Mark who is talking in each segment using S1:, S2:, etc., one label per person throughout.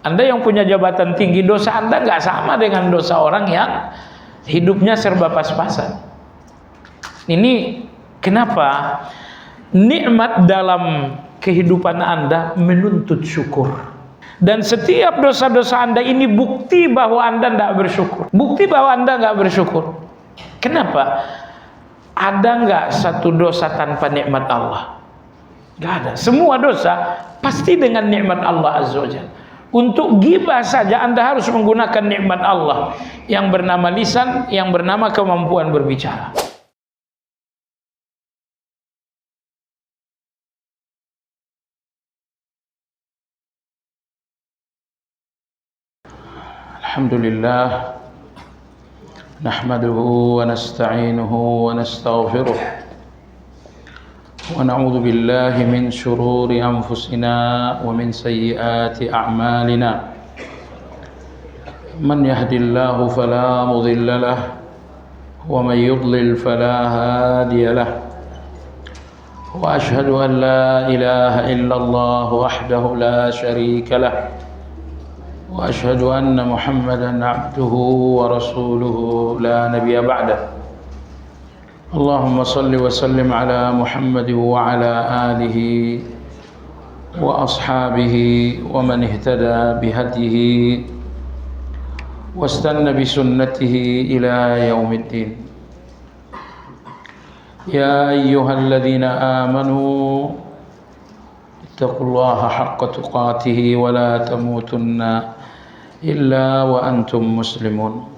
S1: Anda yang punya jabatan tinggi, dosa Anda nggak sama dengan dosa orang yang hidupnya serba pas-pasan. Ini kenapa nikmat dalam kehidupan Anda menuntut syukur. Dan setiap dosa-dosa Anda ini bukti bahwa Anda tidak bersyukur. Bukti bahwa Anda nggak bersyukur. Kenapa? Ada nggak satu dosa tanpa nikmat Allah? Nggak ada. Semua dosa pasti dengan nikmat Allah Azza wa Jalla. Untuk ghibah saja Anda harus menggunakan nikmat Allah yang bernama lisan, yang bernama kemampuan berbicara. Alhamdulillah, nahmaduhu wa nasta'inuhu wa nastaghfiruh wa na'udzu billahi min shururi anfusina wa min sayyiati a'malina. Man yahdihillahu fala mudilla lahu wa man yudlil fala hadiya lahu. Wa ashhadu an la ilaha illallah wahdahu la syarika lahu. Wa ashhadu anna Muhammadan abduhu wa rasuluhu la nabiyya ba'dah. Allahumma salli wa sallim ala Muhammad wa ala alihi wa ashabihi wa man ihtada bihadihi wa istanna bi sunnatihi ila yaumiddin. Ya ayyuhalladzina amanu ittaqullaha haqqa tuqatih wa la tamutunna illa wa antum muslimun.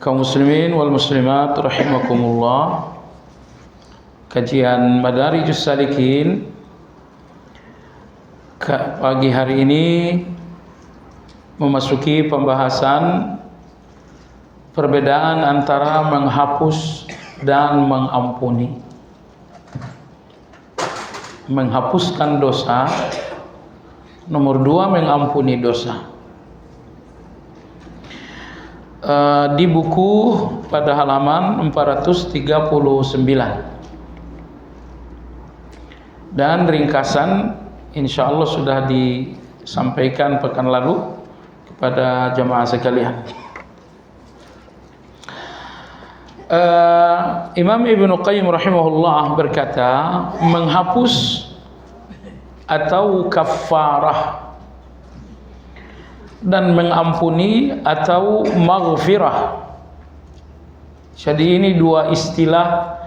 S1: Kaum muslimin wal muslimat rahimakumullah. Kajian Madarijus Salikin pagi hari ini memasuki pembahasan perbedaan antara menghapus dan mengampuni. Menghapuskan dosa, nomor 2 mengampuni dosa. Di buku pada halaman 439 dan ringkasan insya Allah sudah disampaikan pekan lalu kepada jamaah sekalian. Imam Ibnu Qayyim rahimahullah berkata, menghapus atau kafarah dan mengampuni atau maghfirah. Jadi ini dua istilah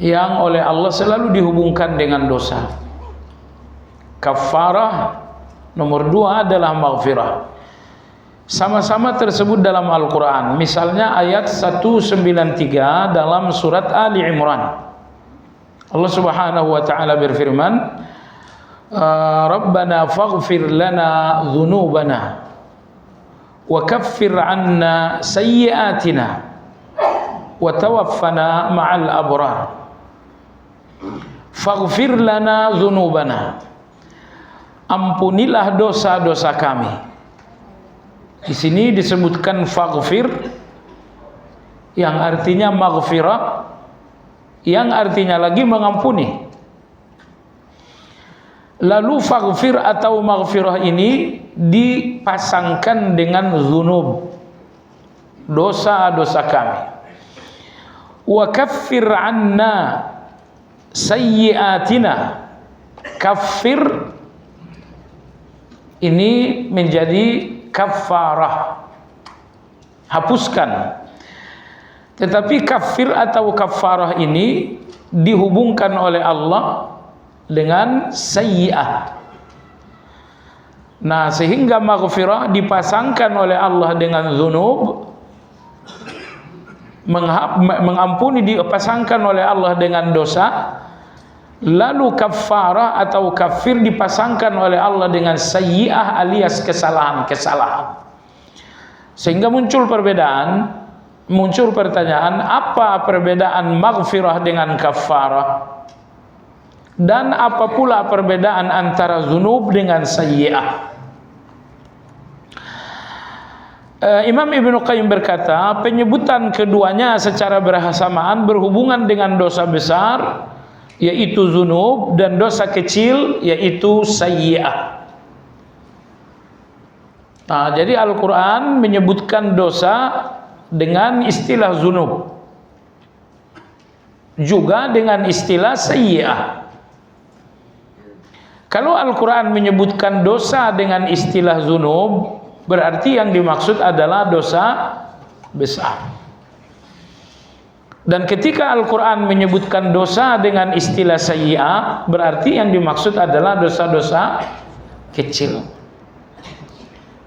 S1: yang oleh Allah selalu dihubungkan dengan dosa. Kafarah nomor 2 adalah maghfirah. Sama-sama tersebut dalam Al-Quran. Misalnya ayat 193 dalam surat Ali Imran. Allah Subhanahu wa taala berfirman, Rabbana faghfir lana dhunubana wa kaffir 'anna sayyi'atina wa tawaffana ma'al abrar. Faghfir lana dhunubana. Ampunilah dosa-dosa kami. Di sini disebutkan faghfir yang artinya maghfirah, yang artinya lagi mengampuni. Lalu faghfir atau maghfirah ini dipasangkan dengan dzunub, dosa-dosa kami. Wa kaffir 'anna sayyi'atina. Kaffir ini menjadi kafarah, hapuskan. Tetapi kafir atau kafarah ini dihubungkan oleh Allah dengan sayyi'ah. Nah, sehingga maghfirah dipasangkan oleh Allah dengan dzunub, mengampuni dipasangkan oleh Allah dengan dosa, lalu kafarah atau kafir dipasangkan oleh Allah dengan sayyi'ah alias kesalahan-kesalahan. Sehingga muncul perbedaan, muncul pertanyaan, apa perbedaan maghfirah dengan kafarah? Dan apa pula perbedaan antara dzunub dengan sayyi'ah? Imam Ibnu Qayyim berkata, penyebutan keduanya secara bersamaan berhubungan dengan dosa besar, yaitu dzunub, dan dosa kecil, yaitu sayyi'ah. Nah, jadi Al-Quran menyebutkan dosa dengan istilah zunub, juga dengan istilah sayyi'ah. Kalau Al-Quran menyebutkan dosa dengan istilah zunub, berarti yang dimaksud adalah dosa besar. Dan ketika Al-Quran menyebutkan dosa dengan istilah sayyi'ah, berarti yang dimaksud adalah dosa-dosa kecil.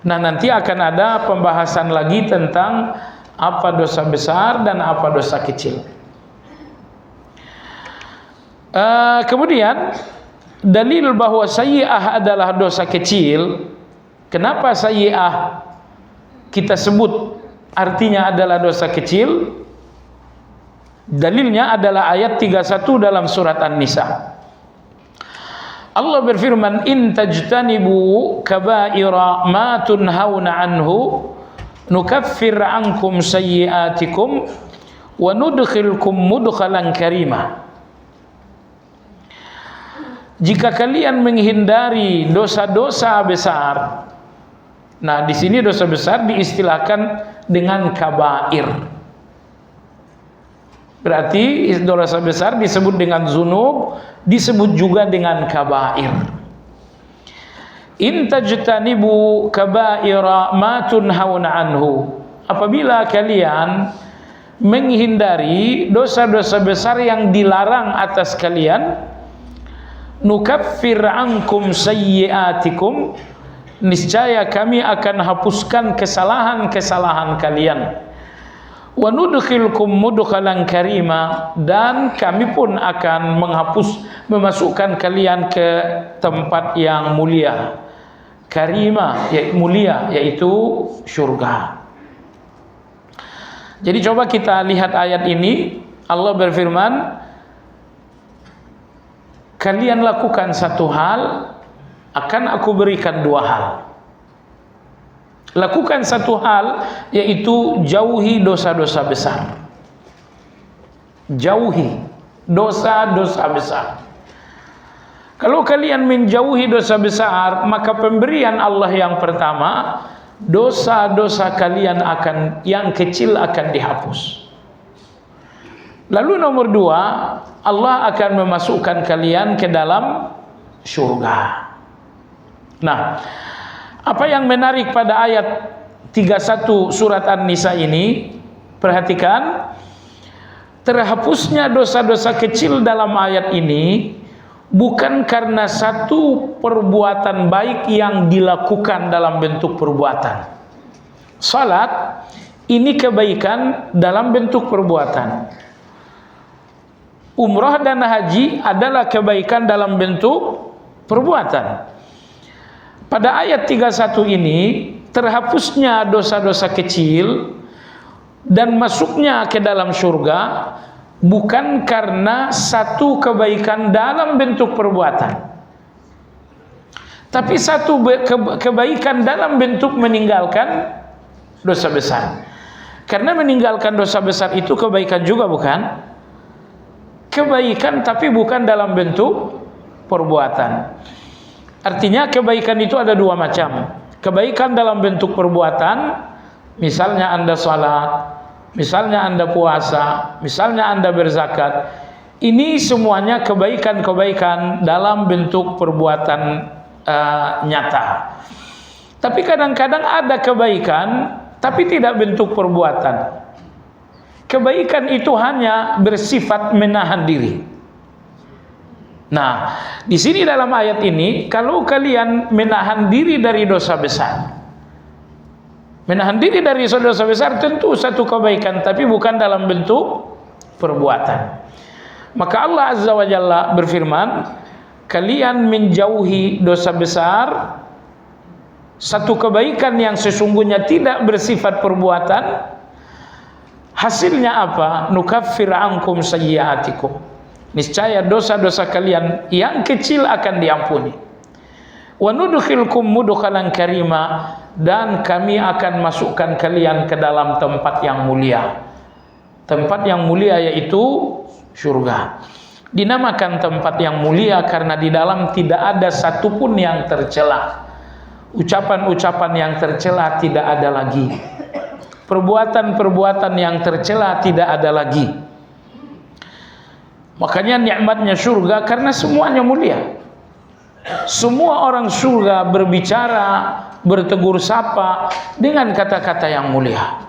S1: Nah, nanti akan ada pembahasan lagi tentang apa dosa besar dan apa dosa kecil. Kemudian dalil bahwa sayyi'ah adalah dosa kecil. Kenapa sayyi'ah kita sebut artinya adalah dosa kecil? Dalilnya adalah ayat 31 dalam surat An-Nisa. Allah berfirman, in tajtanibu kaba'ira ma tunhauna anhu nukaffir ankum sayyi'atikum wa nudkhilkum mudkhalan karima. Jika kalian menghindari dosa-dosa besar. Nah, di sini dosa besar diistilahkan dengan kabair. Berarti dosa besar disebut dengan zunub, disebut juga dengan kabair. In tajtanibu kabaira ma tunhauna anhu. Apabila kalian menghindari dosa-dosa besar yang dilarang atas kalian, nukaffir ankum sayyi'atikum, niscaya kami akan hapuskan kesalahan-kesalahan kalian. Wa nudkhilkum mudkhalan karima, dan kami pun akan memasukkan kalian ke tempat yang mulia. Karima, yaitu mulia, yaitu surga. Jadi coba kita lihat ayat ini. Allah berfirman, kalian lakukan satu hal, akan aku berikan dua hal. Lakukan satu hal, yaitu jauhi dosa-dosa besar. Jauhi dosa-dosa besar. Kalau kalian menjauhi dosa besar, maka pemberian Allah yang pertama, dosa-dosa kalian yang kecil akan dihapus. Lalu nomor dua, Allah akan memasukkan kalian ke dalam surga. Nah, apa yang menarik pada ayat 31 surat An-Nisa ini, perhatikan, terhapusnya dosa-dosa kecil dalam ayat ini bukan karena satu perbuatan baik yang dilakukan dalam bentuk perbuatan. Salat ini kebaikan dalam bentuk perbuatan. Umrah dan haji adalah kebaikan dalam bentuk perbuatan. Pada ayat 31 ini, terhapusnya dosa-dosa kecil dan masuknya ke dalam surga bukan karena satu kebaikan dalam bentuk perbuatan, tapi satu kebaikan dalam bentuk meninggalkan dosa besar. Karena meninggalkan dosa besar itu kebaikan juga, bukan? Kebaikan tapi bukan dalam bentuk perbuatan. Artinya kebaikan itu ada dua macam. Kebaikan dalam bentuk perbuatan, misalnya Anda salat, misalnya Anda puasa, misalnya Anda berzakat. Ini semuanya kebaikan-kebaikan dalam bentuk perbuatan nyata. Tapi kadang-kadang ada kebaikan tapi tidak bentuk perbuatan. Kebaikan itu hanya bersifat menahan diri. Nah, di sini dalam ayat ini, kalau kalian menahan diri dari dosa besar, menahan diri dari dosa besar tentu satu kebaikan, tapi bukan dalam bentuk perbuatan. Maka Allah Azza wa Jalla berfirman, kalian menjauhi dosa besar, satu kebaikan yang sesungguhnya tidak bersifat perbuatan, hasilnya apa? Nukaffir ankum sayyi'atikum. Niscaya dosa-dosa kalian yang kecil akan diampuni. Wa nudkhilkum mudkhalan karima, dan kami akan masukkan kalian ke dalam tempat yang mulia. Tempat yang mulia yaitu surga. Dinamakan tempat yang mulia karena di dalam tidak ada satupun yang tercela. ucapan-ucapan yang tercela tidak ada lagi, perbuatan-perbuatan yang tercela tidak ada lagi. Makanya nikmatnya surga karena semuanya mulia. Semua orang surga berbicara, bertegur sapa dengan kata-kata yang mulia.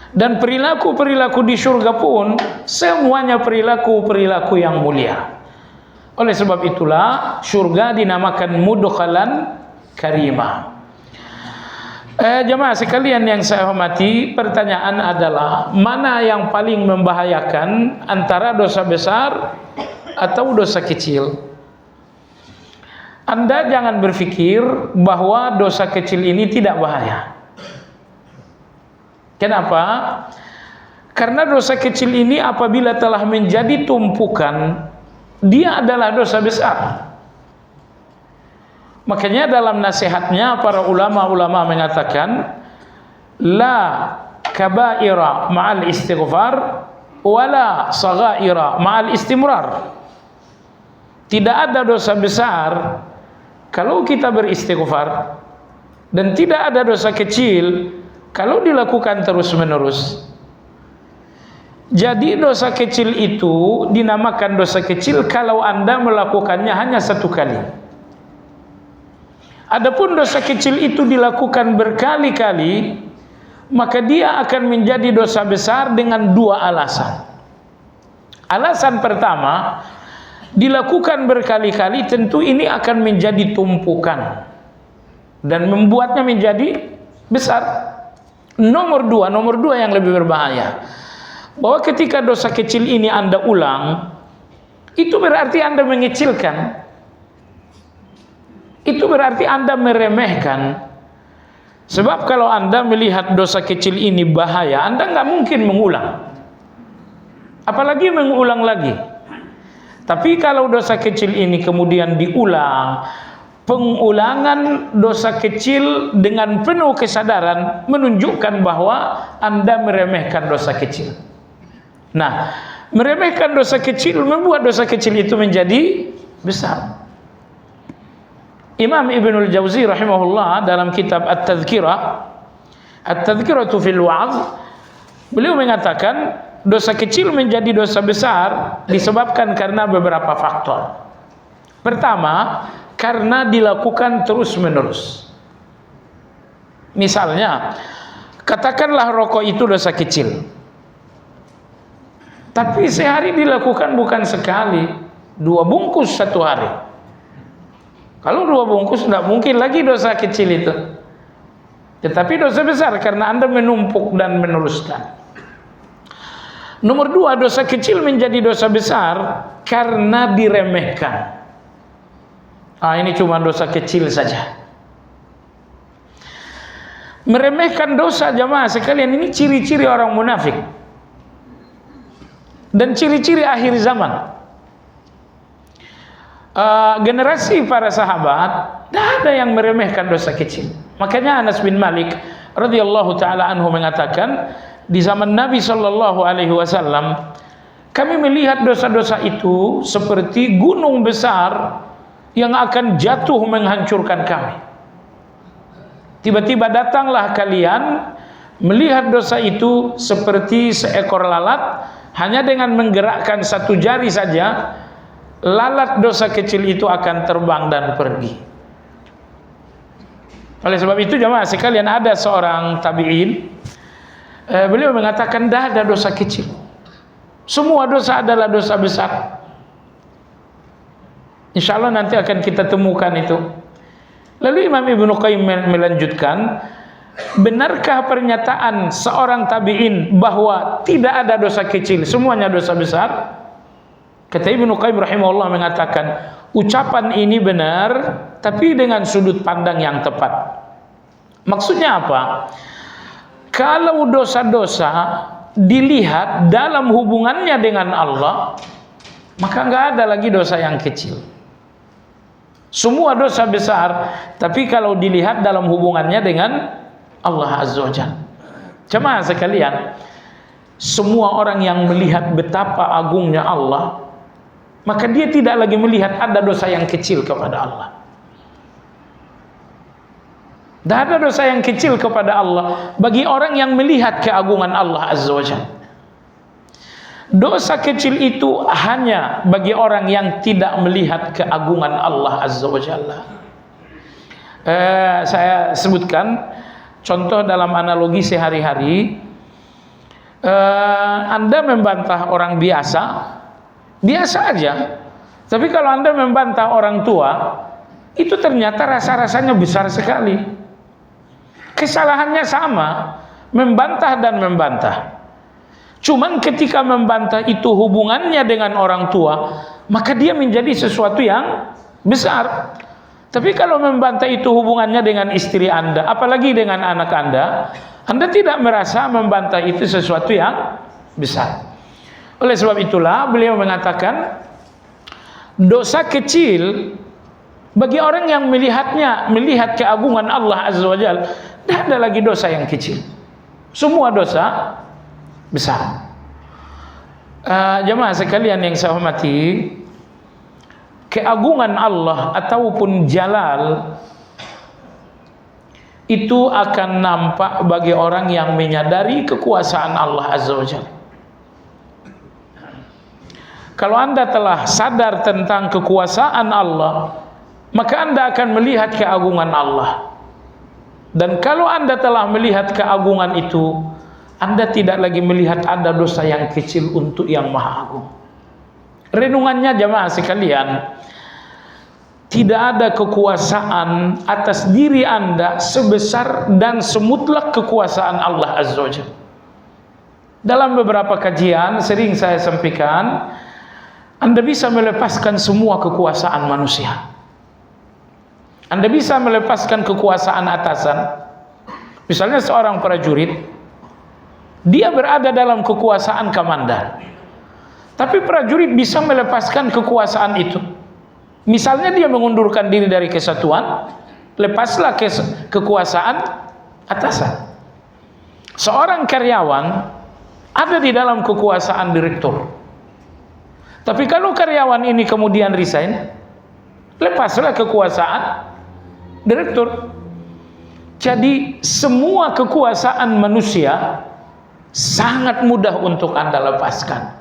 S1: Dan perilaku-perilaku di surga pun semuanya perilaku-perilaku yang mulia. Oleh sebab itulah surga dinamakan mudkhalan karimah. Jemaah sekalian yang saya hormati, pertanyaan adalah mana yang paling membahayakan antara dosa besar atau dosa kecil? Anda jangan berpikir bahwa dosa kecil ini tidak bahaya. Kenapa? Karena dosa kecil ini apabila telah menjadi tumpukan, dia adalah dosa besar. Makanya dalam nasihatnya para ulama-ulama mengatakan, la kabaira ma'al istighfar wala saghaira ma'al istimrar. Tidak ada dosa besar kalau kita beristighfar, dan tidak ada dosa kecil kalau dilakukan terus-menerus. Jadi dosa kecil itu dinamakan dosa kecil kalau Anda melakukannya hanya satu kali. Adapun dosa kecil itu dilakukan berkali-kali, maka dia akan menjadi dosa besar dengan dua alasan. Alasan pertama, dilakukan berkali-kali tentu ini akan menjadi tumpukan dan membuatnya menjadi besar. Nomor dua yang lebih berbahaya, bahwa ketika dosa kecil ini Anda ulang, itu berarti Anda mengecilkan, itu berarti Anda meremehkan. Sebab kalau Anda melihat dosa kecil ini bahaya, Anda nggak mungkin mengulang, apalagi mengulang lagi. Tapi kalau dosa kecil ini kemudian diulang, pengulangan dosa kecil dengan penuh kesadaran menunjukkan bahwa Anda meremehkan dosa kecil. Nah, meremehkan dosa kecil membuat dosa kecil itu menjadi besar. Imam Ibnul Jauzi rahimahullah dalam kitab At-Tadhkiratu fil Wa'z, beliau mengatakan dosa kecil menjadi dosa besar disebabkan karena beberapa faktor. Pertama, karena dilakukan terus-menerus. Misalnya, katakanlah rokok itu dosa kecil, tapi sehari dilakukan bukan sekali, 2 bungkus satu hari. Kalau 2 bungkus tidak mungkin lagi dosa kecil itu, tetapi dosa besar karena Anda menumpuk dan meneruskan. Nomor 2, dosa kecil menjadi dosa besar karena diremehkan. Ini cuma dosa kecil saja. Meremehkan dosa, jamaah sekalian, ini ciri-ciri orang munafik dan ciri-ciri akhir zaman. Generasi para sahabat tidak ada yang meremehkan dosa kecil. Makanya Anas bin Malik radhiyallahu taala anhu mengatakan, di zaman Nabi sallallahu alaihi wasallam kami melihat dosa-dosa itu seperti gunung besar yang akan jatuh menghancurkan kami. Tiba-tiba datanglah kalian melihat dosa itu seperti seekor lalat, hanya dengan menggerakkan satu jari saja lalat dosa kecil itu akan terbang dan pergi. Oleh sebab itu jemaah sekalian, ada seorang tabi'in, beliau mengatakan dah ada dosa kecil, semua dosa adalah dosa besar. Insya Allah nanti akan kita temukan itu. Lalu Imam Ibnu Qayyim melanjutkan, benarkah pernyataan seorang tabi'in bahwa tidak ada dosa kecil, semuanya dosa besar? Kata Ibnu Qayyim rahimahullah mengatakan, ucapan ini benar, tapi dengan sudut pandang yang tepat. Maksudnya apa? Kalau dosa-dosa dilihat dalam hubungannya dengan Allah, maka nggak ada lagi dosa yang kecil. Semua dosa besar, tapi kalau dilihat dalam hubungannya dengan Allah Azza wa Jalla. Jemaah sekalian, semua orang yang melihat betapa agungnya Allah, maka dia tidak lagi melihat ada dosa yang kecil kepada Allah. Tidak ada dosa yang kecil kepada Allah bagi orang yang melihat keagungan Allah Azza wa Jalla. Dosa kecil itu hanya bagi orang yang tidak melihat keagungan Allah Azza wa Jalla. Saya sebutkan contoh dalam analogi sehari-hari. Anda membantah orang biasa aja. Tapi kalau Anda membantah orang tua, itu ternyata rasa-rasanya besar sekali. Kesalahannya sama, membantah dan membantah. Cuman ketika membantah itu hubungannya dengan orang tua, maka dia menjadi sesuatu yang besar. Tapi kalau membantah itu hubungannya dengan istri Anda, apalagi dengan anak Anda tidak merasa membantah itu sesuatu yang besar. Oleh sebab itulah beliau mengatakan, dosa kecil bagi orang yang melihat keagungan Allah Azza wa Jalla, tidak ada lagi dosa yang kecil. Semua dosa besar. Jemaah sekalian yang saya hormati, keagungan Allah ataupun jalal itu akan nampak bagi orang yang menyadari kekuasaan Allah Azza wa Jalla. Kalau Anda telah sadar tentang kekuasaan Allah, maka Anda akan melihat keagungan Allah. Dan kalau Anda telah melihat keagungan itu, Anda tidak lagi melihat ada dosa yang kecil untuk yang Maha Agung. Renungannya jemaah sekalian, tidak ada kekuasaan atas diri Anda sebesar dan semutlak kekuasaan Allah Azza wa Jalla. Dalam beberapa kajian sering saya sampaikan, Anda bisa melepaskan semua kekuasaan manusia. Anda bisa melepaskan kekuasaan atasan. Misalnya seorang prajurit, dia berada dalam kekuasaan komandan. Tapi prajurit bisa melepaskan kekuasaan itu. Misalnya dia mengundurkan diri dari kesatuan, lepaslah kekuasaan atasan. Seorang karyawan ada di dalam kekuasaan direktur. Tapi kalau karyawan ini kemudian resign, lepaslah kekuasaan direktur. Jadi semua kekuasaan manusia sangat mudah untuk Anda lepaskan.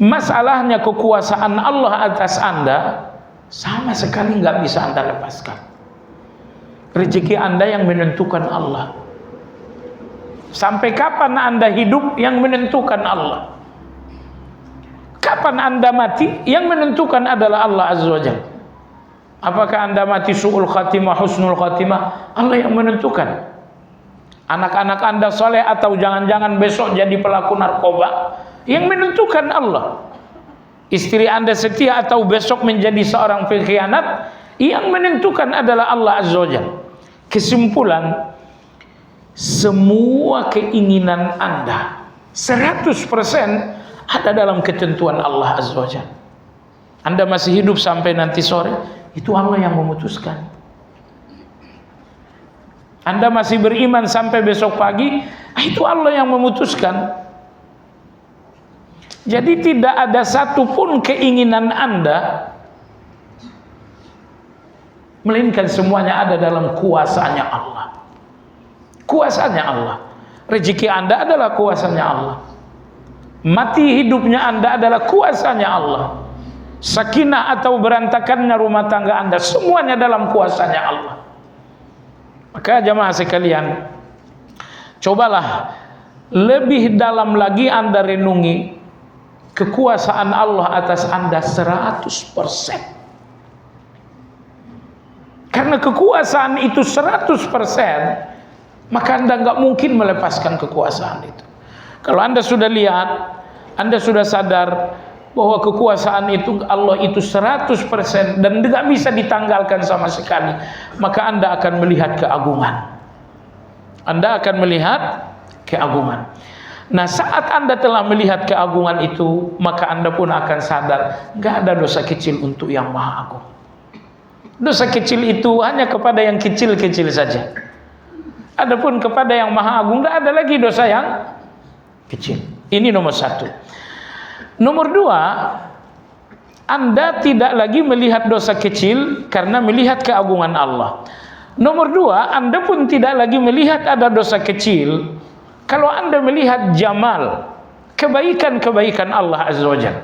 S1: Masalahnya kekuasaan Allah atas Anda sama sekali nggak bisa Anda lepaskan. Rezeki Anda yang menentukan Allah. Sampai kapan Anda hidup yang menentukan Allah. Kapan Anda mati yang menentukan adalah Allah Azza wa Jalla. Apakah Anda mati su'ul khatimah, husnul khatimah, Allah yang menentukan. Anak-anak Anda soleh atau jangan-jangan besok jadi pelaku narkoba, yang menentukan Allah. Istri Anda setia atau besok menjadi seorang pengkhianat, yang menentukan adalah Allah Azza wa Jalla. Kesimpulan, semua keinginan Anda 100% ada dalam ketentuan Allah Azza wa Jalla. Anda masih hidup sampai nanti sore, itu Allah yang memutuskan. Anda masih beriman sampai besok pagi, itu Allah yang memutuskan. Jadi tidak ada satupun keinginan Anda, melainkan semuanya ada dalam kuasanya Allah. Kuasanya Allah. Rezeki Anda adalah kuasanya Allah. Mati hidupnya Anda adalah kuasanya Allah. Sakinah atau berantakannya rumah tangga Anda, semuanya dalam kuasanya Allah. Maka jemaah sekalian, cobalah lebih dalam lagi Anda renungi kekuasaan Allah atas Anda 100%. Karena kekuasaan itu 100%, maka Anda nggak mungkin melepaskan kekuasaan itu. Kalau Anda sudah lihat, Anda sudah sadar bahwa kekuasaan itu Allah itu 100% dan tidak bisa ditanggalkan sama sekali, maka Anda akan melihat keagungan. Anda akan melihat keagungan. Nah, saat Anda telah melihat keagungan itu, maka Anda pun akan sadar, nggak ada dosa kecil untuk yang Maha Agung. Dosa kecil itu hanya kepada yang kecil-kecil saja. Adapun kepada yang Maha Agung, nggak ada lagi dosa yang kecil. Ini nomor satu. Nomor dua, Anda tidak lagi melihat dosa kecil karena melihat keagungan Allah. Nomor dua, Anda pun tidak lagi melihat ada dosa kecil kalau Anda melihat jamal, kebaikan-kebaikan Allah Azza wa Jalla.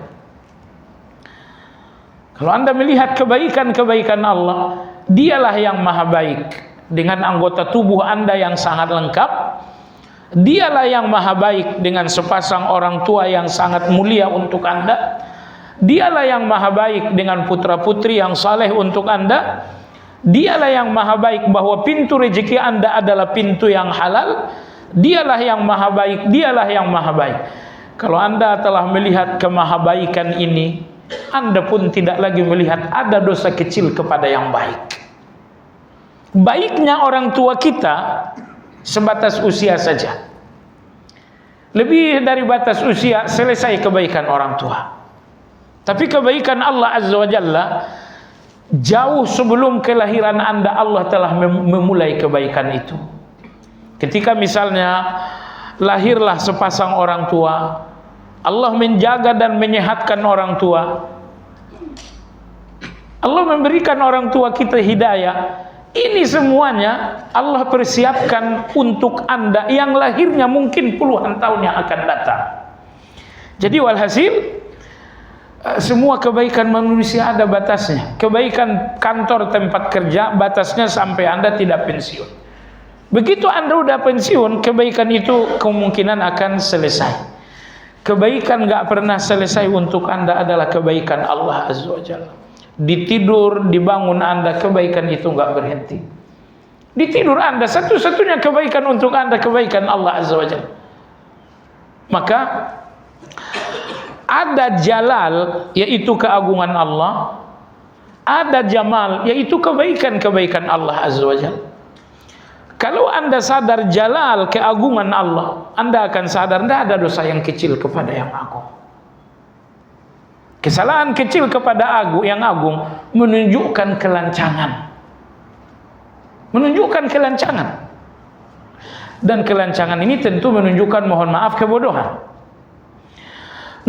S1: Kalau Anda melihat kebaikan-kebaikan Allah, dialah yang maha baik dengan anggota tubuh Anda yang sangat lengkap. Dialah yang maha baik dengan sepasang orang tua yang sangat mulia untuk Anda. Dialah yang maha baik dengan putra-putri yang saleh untuk Anda. Dialah yang maha baik bahwa pintu rezeki Anda adalah pintu yang halal. Dialah yang maha baik, dialah yang maha baik. Kalau Anda telah melihat kemahabaikan ini, Anda pun tidak lagi melihat ada dosa kecil kepada yang baik. Baiknya orang tua kita sebatas usia saja. Lebih dari batas usia selesai kebaikan orang tua. Tapi kebaikan Allah Azza wa Jalla, jauh sebelum kelahiran Anda, Allah telah memulai kebaikan itu. Ketika misalnya lahirlah sepasang orang tua, Allah menjaga dan menyehatkan orang tua. Allah memberikan orang tua kita hidayah. Ini semuanya Allah persiapkan untuk Anda yang lahirnya mungkin puluhan tahun yang akan datang. Jadi walhasil, semua kebaikan manusia ada batasnya. Kebaikan kantor tempat kerja batasnya sampai Anda tidak pensiun. Begitu Anda udah pensiun, kebaikan itu kemungkinan akan selesai. Kebaikan gak pernah selesai untuk Anda adalah kebaikan Allah Azza wa Jalla. Ditidur, dibangun Anda, kebaikan itu gak berhenti. Ditidur Anda, satu-satunya kebaikan untuk Anda, kebaikan Allah Azza wa Jalla. Maka ada jalal, yaitu keagungan Allah. Ada jamal, yaitu kebaikan-kebaikan Allah Azza wa Jalla. Kalau Anda sadar jalal, keagungan Allah, Anda akan sadar tidak ada dosa yang kecil kepada yang agung. Kesalahan kecil kepada yang agung menunjukkan kelancangan. Menunjukkan kelancangan. Dan kelancangan ini tentu menunjukkan, mohon maaf, kebodohan.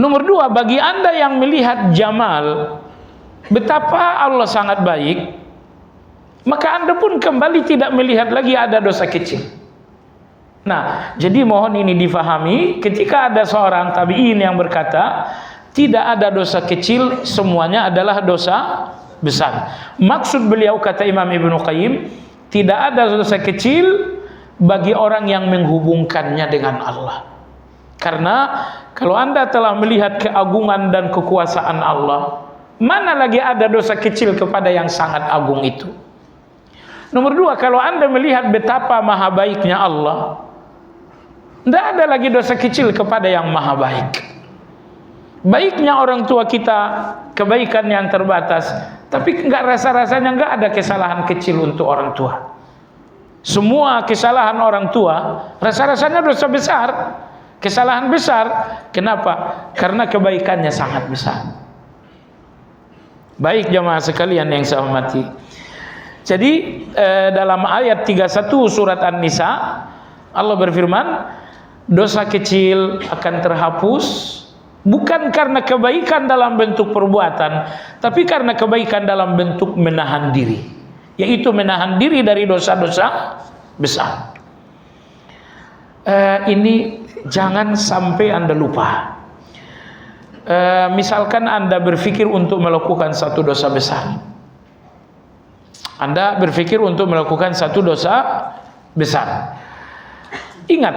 S1: Nomor dua, bagi Anda yang melihat jamal, betapa Allah sangat baik, maka Anda pun kembali tidak melihat lagi ada dosa kecil. Nah, jadi mohon ini difahami, ketika ada seorang tabi'in yang berkata, tidak ada dosa kecil, semuanya adalah dosa besar. Maksud beliau, kata Imam Ibnu Qayyim, tidak ada dosa kecil bagi orang yang menghubungkannya dengan Allah. Karena kalau Anda telah melihat keagungan dan kekuasaan Allah, mana lagi ada dosa kecil kepada yang sangat agung itu. Nomor dua, kalau Anda melihat betapa maha baiknya Allah, tidak ada lagi dosa kecil kepada yang maha baik. Baiknya orang tua kita, kebaikan yang terbatas, tapi rasa-rasanya enggak ada kesalahan kecil untuk orang tua. Semua kesalahan orang tua rasa-rasanya dosa besar, kesalahan besar. Kenapa? Karena kebaikannya sangat besar. Baik jemaah sekalian yang saya hormati, jadi dalam ayat 31 surat An-Nisa, Allah berfirman, dosa kecil akan terhapus bukan karena kebaikan dalam bentuk perbuatan, tapi karena kebaikan dalam bentuk menahan diri, yaitu menahan diri dari dosa-dosa besar. Ini jangan sampai Anda lupa. Misalkan Anda berpikir untuk melakukan satu dosa besar. Anda berpikir untuk melakukan satu dosa besar. Ingat,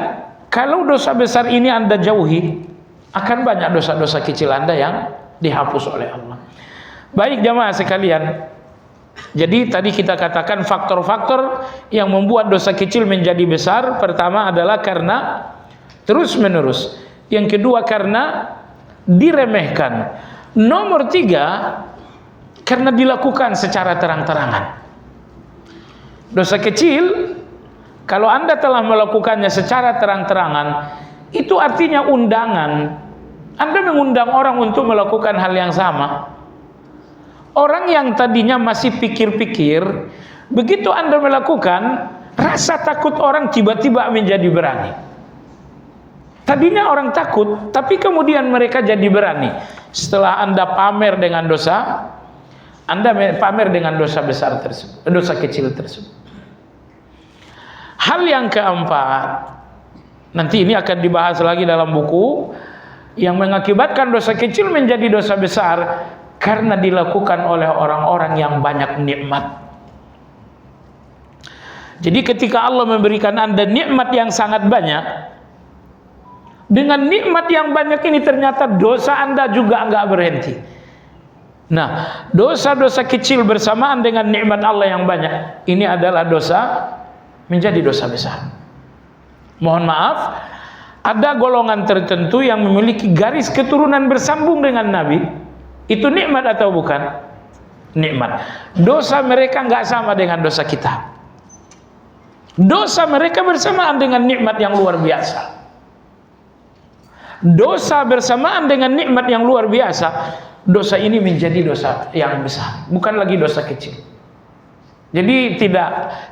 S1: kalau dosa besar ini Anda jauhi, akan banyak dosa-dosa kecil Anda yang dihapus oleh Allah. Baik jamaah sekalian, jadi tadi kita katakan faktor-faktor yang membuat dosa kecil menjadi besar. Pertama adalah karena terus menerus. Yang kedua karena diremehkan. Nomor tiga, karena dilakukan secara terang-terangan. Dosa kecil, kalau Anda telah melakukannya secara terang-terangan, itu artinya undangan. Anda mengundang orang untuk melakukan hal yang sama. Orang yang tadinya masih pikir-pikir, begitu Anda melakukan, rasa takut orang tiba-tiba menjadi berani. Tadinya orang takut, tapi kemudian mereka jadi berani. Setelah Anda pamer dengan dosa, Anda pamer dengan dosa besar tersebut, dosa kecil tersebut. Hal yang keempat, nanti ini akan dibahas lagi dalam buku, yang mengakibatkan dosa kecil menjadi dosa besar karena dilakukan oleh orang-orang yang banyak nikmat. Jadi ketika Allah memberikan Anda nikmat yang sangat banyak, dengan nikmat yang banyak ini ternyata dosa Anda juga enggak berhenti. Nah, dosa-dosa kecil bersamaan dengan nikmat Allah yang banyak, ini adalah dosa menjadi dosa besar. Mohon maaf, ada golongan tertentu yang memiliki garis keturunan bersambung dengan Nabi. Itu nikmat atau bukan? Nikmat. Dosa mereka nggak sama dengan dosa kita. Dosa mereka bersamaan dengan nikmat yang luar biasa. Dosa bersamaan dengan nikmat yang luar biasa. Dosa ini menjadi dosa yang besar, bukan lagi dosa kecil. Jadi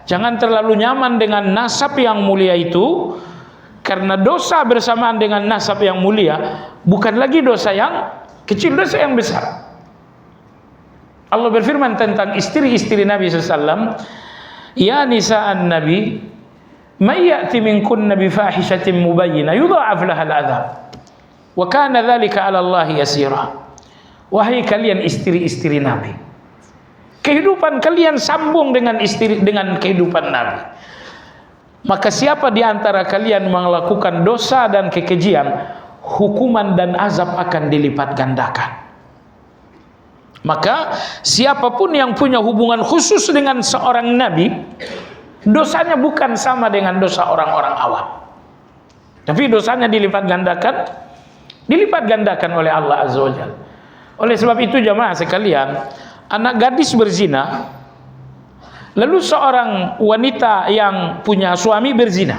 S1: jangan terlalu nyaman dengan nasab yang mulia itu, karena dosa bersamaan dengan nasab yang mulia bukan lagi dosa yang kecil, dosa yang besar. Allah berfirman tentang istri-istri Nabi SAW, ya nisa'an Nabi, may ya'ti minkunna bi fahishatin mubayyinah yudha'af laha al-'adzab wa kana dzalika 'ala Allah yasira. Wahai kalian istri-istri Nabi, kehidupan kalian sambung dengan kehidupan Nabi. Maka siapa di antara kalian melakukan dosa dan kekejian, hukuman dan azab akan dilipat gandakan. Maka siapapun yang punya hubungan khusus dengan seorang Nabi, dosanya bukan sama dengan dosa orang-orang awam, tapi dosanya dilipat gandakan oleh Allah Azza wa Jalla. Oleh sebab itu jamaah sekalian, anak gadis berzina, lalu seorang wanita yang punya suami berzina,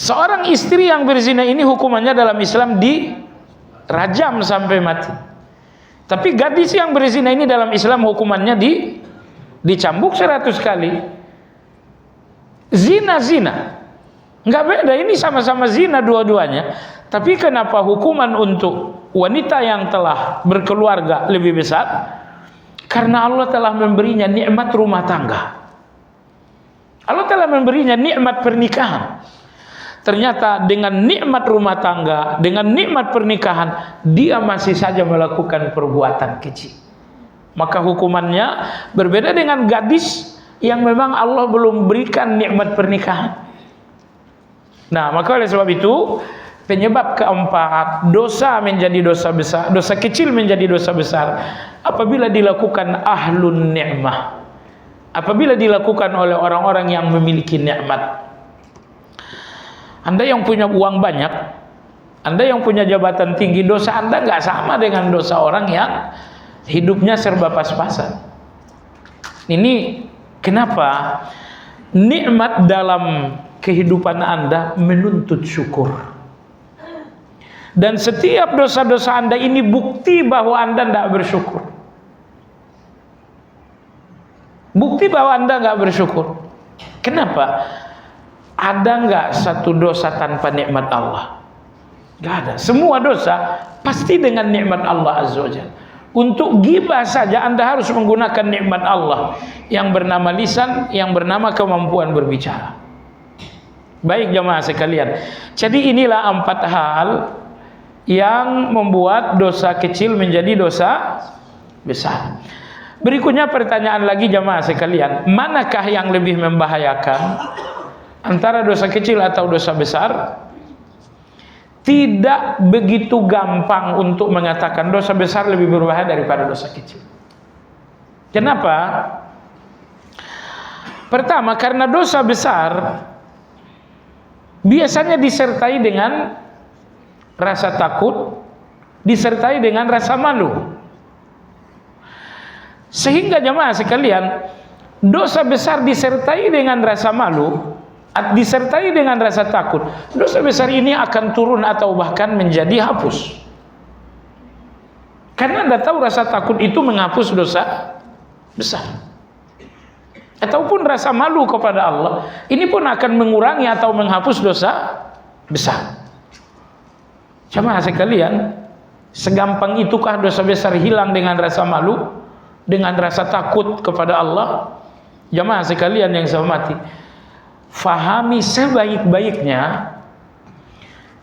S1: seorang istri yang berzina ini hukumannya dalam Islam dirajam sampai mati. Tapi gadis yang berzina ini dalam Islam hukumannya dicambuk 100 kali. Zina, nggak beda, ini sama-sama zina dua-duanya. Tapi kenapa hukuman untuk wanita yang telah berkeluarga lebih besar? Karena Allah telah memberinya nikmat rumah tangga. Allah telah memberinya nikmat pernikahan. Ternyata dengan nikmat rumah tangga, dengan nikmat pernikahan, dia masih saja melakukan perbuatan keji. Maka hukumannya berbeda dengan gadis yang memang Allah belum berikan nikmat pernikahan. Nah, maka oleh sebab itu, penyebab keempat, dosa menjadi dosa besar, dosa kecil menjadi dosa besar apabila dilakukan ahlun ni'mah, apabila dilakukan oleh orang-orang yang memiliki nikmat. Anda yang punya uang banyak, Anda yang punya jabatan tinggi, dosa Anda nggak sama dengan dosa orang yang hidupnya serba pas-pasan. Ini kenapa nikmat dalam kehidupan Anda menuntut syukur. Dan setiap dosa-dosa Anda ini bukti bahwa Anda tidak bersyukur. Bukti bahwa Anda nggak bersyukur. Kenapa? Ada nggak satu dosa tanpa nikmat Allah? Nggak ada. Semua dosa pasti dengan nikmat Allah Azza wa Jalla. Untuk ghibah saja Anda harus menggunakan nikmat Allah yang bernama lisan, yang bernama kemampuan berbicara. Baik jamaah sekalian. Jadi inilah 4 hal yang membuat dosa kecil menjadi dosa besar. Berikutnya pertanyaan lagi jamaah sekalian, manakah yang lebih membahayakan antara dosa kecil atau dosa besar? Tidak begitu gampang untuk mengatakan dosa besar lebih berbahaya daripada dosa kecil. Kenapa? Pertama, karena dosa besar biasanya disertai dengan rasa takut, disertai dengan rasa malu. Sehingga jemaah sekalian, dosa besar disertai dengan rasa malu, disertai dengan rasa takut, dosa besar ini akan turun atau bahkan menjadi hapus. Karena Anda tahu rasa takut itu menghapus dosa besar. Ataupun rasa malu kepada Allah, ini pun akan mengurangi atau menghapus dosa besar. Jemaah sekalian, segampang itukah dosa besar hilang dengan rasa malu, dengan rasa takut kepada Allah? Jamaah sekalian yang saya hormati, fahami sebaik-baiknya,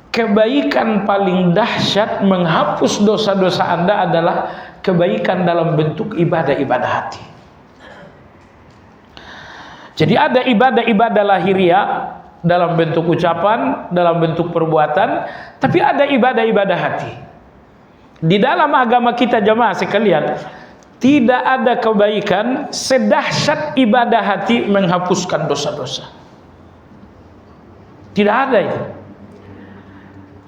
S1: kebaikan paling dahsyat menghapus dosa-dosa Anda adalah kebaikan dalam bentuk ibadah-ibadah hati. Jadi ada ibadah-ibadah lahiriah dalam bentuk ucapan, dalam bentuk perbuatan, tapi ada ibadah-ibadah hati. Di dalam agama kita jamaah sekalian, tidak ada kebaikan sedahsyat ibadah hati menghapuskan dosa-dosa. Tidak ada itu.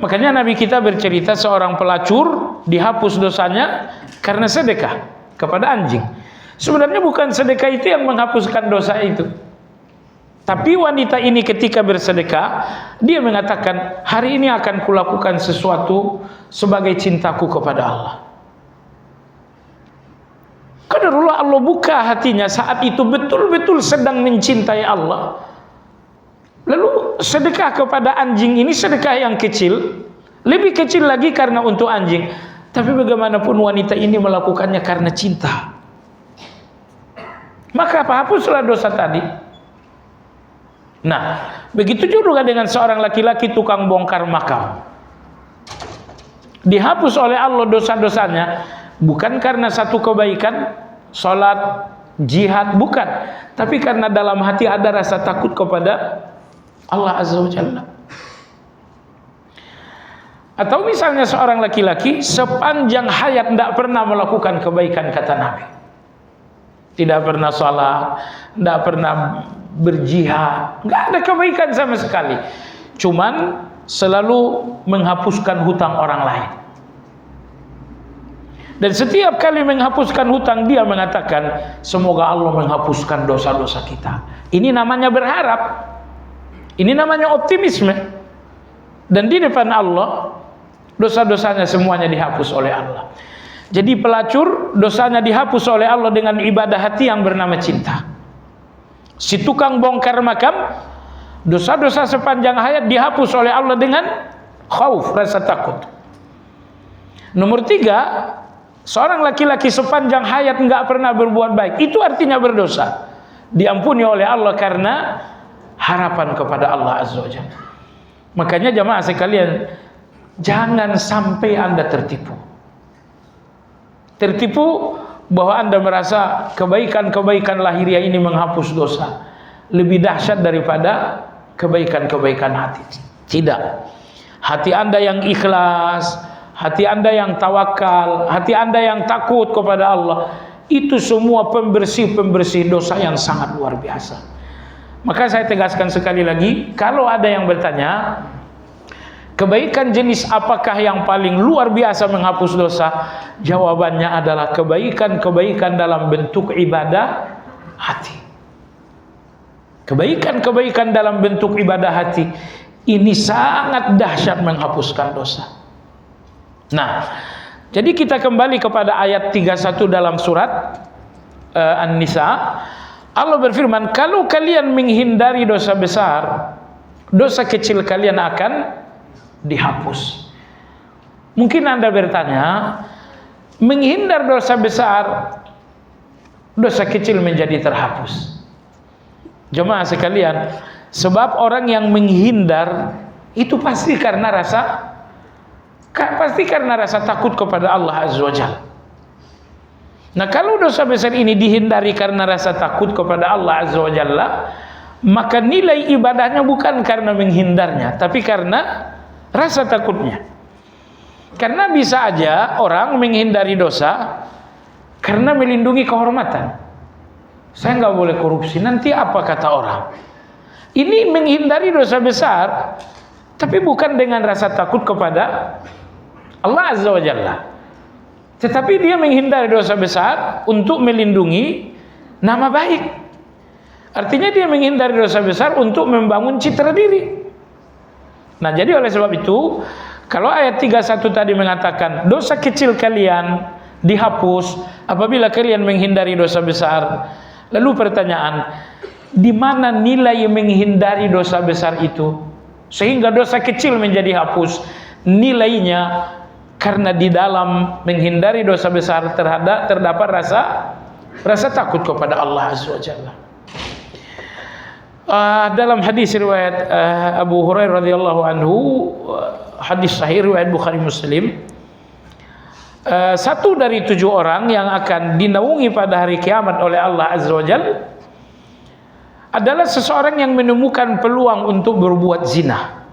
S1: Makanya Nabi kita bercerita seorang pelacur dihapus dosanya karena sedekah kepada anjing. Sebenarnya bukan sedekah itu yang menghapuskan dosa itu. Tapi wanita ini ketika bersedekah, dia mengatakan, hari ini akan kulakukan sesuatu sebagai cintaku kepada Allah. Qadarullah, Allah buka hatinya saat itu betul-betul sedang mencintai Allah. Lalu sedekah kepada anjing ini sedekah yang kecil, lebih kecil lagi karena untuk anjing. Tapi bagaimanapun wanita ini melakukannya karena cinta. Maka hapuslah dosa tadi. Nah, begitu juga dengan seorang laki-laki tukang bongkar makam. Dihapus oleh Allah dosa-dosanya bukan karena satu kebaikan, sholat, jihad, bukan, tapi karena dalam hati ada rasa takut kepada Allah Azza wa Jalla. Atau misalnya seorang laki-laki sepanjang hayat tidak pernah melakukan kebaikan, kata Nabi. Tidak pernah sholat, tidak pernah berjihad, nggak ada kebaikan sama sekali. Cuman selalu menghapuskan hutang orang lain. Dan setiap kali menghapuskan hutang, dia mengatakan, semoga Allah menghapuskan dosa-dosa kita. Ini namanya berharap. Ini namanya optimisme. Dan di depan Allah, dosa-dosanya semuanya dihapus oleh Allah. Jadi pelacur, dosanya dihapus oleh Allah dengan ibadah hati yang bernama cinta. Si tukang bongkar makam, dosa-dosa sepanjang hayat dihapus oleh Allah dengan khauf, rasa takut. Nomor 3, seorang laki-laki sepanjang hayat nggak pernah berbuat baik, itu artinya berdosa. Diampuni oleh Allah karena harapan kepada Allah Azza wa Jalla. Makanya jamaah sekalian, jangan sampai Anda tertipu. Tertipu bahwa Anda merasa kebaikan-kebaikan lahiriah ini menghapus dosa lebih dahsyat daripada kebaikan-kebaikan hati. Tidak. Hati Anda yang ikhlas, hati Anda yang tawakal, hati Anda yang takut kepada Allah, itu semua pembersih-pembersih dosa yang sangat luar biasa. Maka saya tegaskan sekali lagi, kalau ada yang bertanya, kebaikan jenis apakah yang paling luar biasa menghapus dosa? Jawabannya adalah kebaikan-kebaikan dalam bentuk ibadah hati. Kebaikan-kebaikan dalam bentuk ibadah hati ini sangat dahsyat menghapuskan dosa. Nah, jadi kita kembali kepada ayat 31 dalam surat An-Nisa. Allah berfirman, kalau kalian menghindari dosa besar, dosa kecil kalian akan dihapus. Mungkin Anda bertanya, menghindar dosa besar, dosa kecil menjadi terhapus. Jemaah sekalian, sebab orang yang menghindar itu pasti karena rasa takut kepada Allah Azza wa Jalla. Nah, kalau dosa besar ini dihindari karena rasa takut kepada Allah Azza wa Jalla, maka nilai ibadahnya bukan karena menghindarnya, tapi karena rasa takutnya. Karena bisa aja orang menghindari dosa karena melindungi kehormatan. Saya nggak boleh korupsi, nanti apa kata orang. Ini menghindari dosa besar, tapi bukan dengan rasa takut kepada Allah Azza wa Jalla. Tetapi dia menghindari dosa besar untuk melindungi nama baik. Artinya dia menghindari dosa besar untuk membangun citra diri. Nah, jadi oleh sebab itu, kalau ayat 31 tadi mengatakan dosa kecil kalian dihapus apabila kalian menghindari dosa besar. Lalu pertanyaan, di mana nilai menghindari dosa besar itu sehingga dosa kecil menjadi hapus? Nilainya karena di dalam menghindari dosa besar terdapat rasa takut kepada Allah Azza wa Jalla. Dalam hadis riwayat Abu Hurairah radhiyallahu anhu, hadis sahih riwayat Bukhari Muslim, satu dari 7 orang yang akan dinaungi pada hari kiamat oleh Allah Azza wa Jalla adalah seseorang yang menemukan peluang untuk berbuat zina.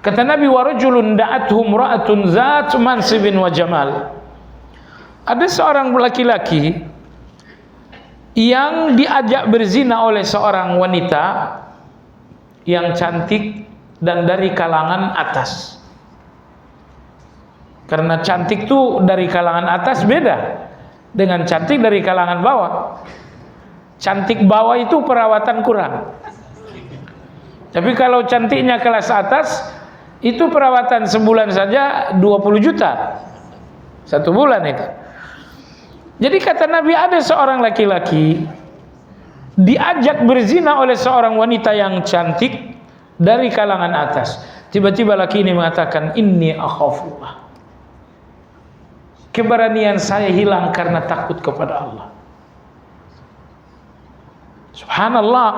S1: Kata Nabi, wa rajulun da'athu imra'atun zat mansibin wa jamal. Ada seorang laki-laki yang diajak berzina oleh seorang wanita yang cantik dan dari kalangan atas. Karena cantik itu dari kalangan atas beda dengan cantik dari kalangan bawah. Cantik bawah itu perawatan kurang. Tapi kalau cantiknya kelas atas, itu perawatan sebulan saja 20 juta. 1 bulan itu. Jadi kata Nabi, ada seorang laki-laki diajak berzina oleh seorang wanita yang cantik dari kalangan atas. Tiba-tiba laki ini mengatakan, inni akhafullah. Keberanian saya hilang karena takut kepada Allah. Subhanallah.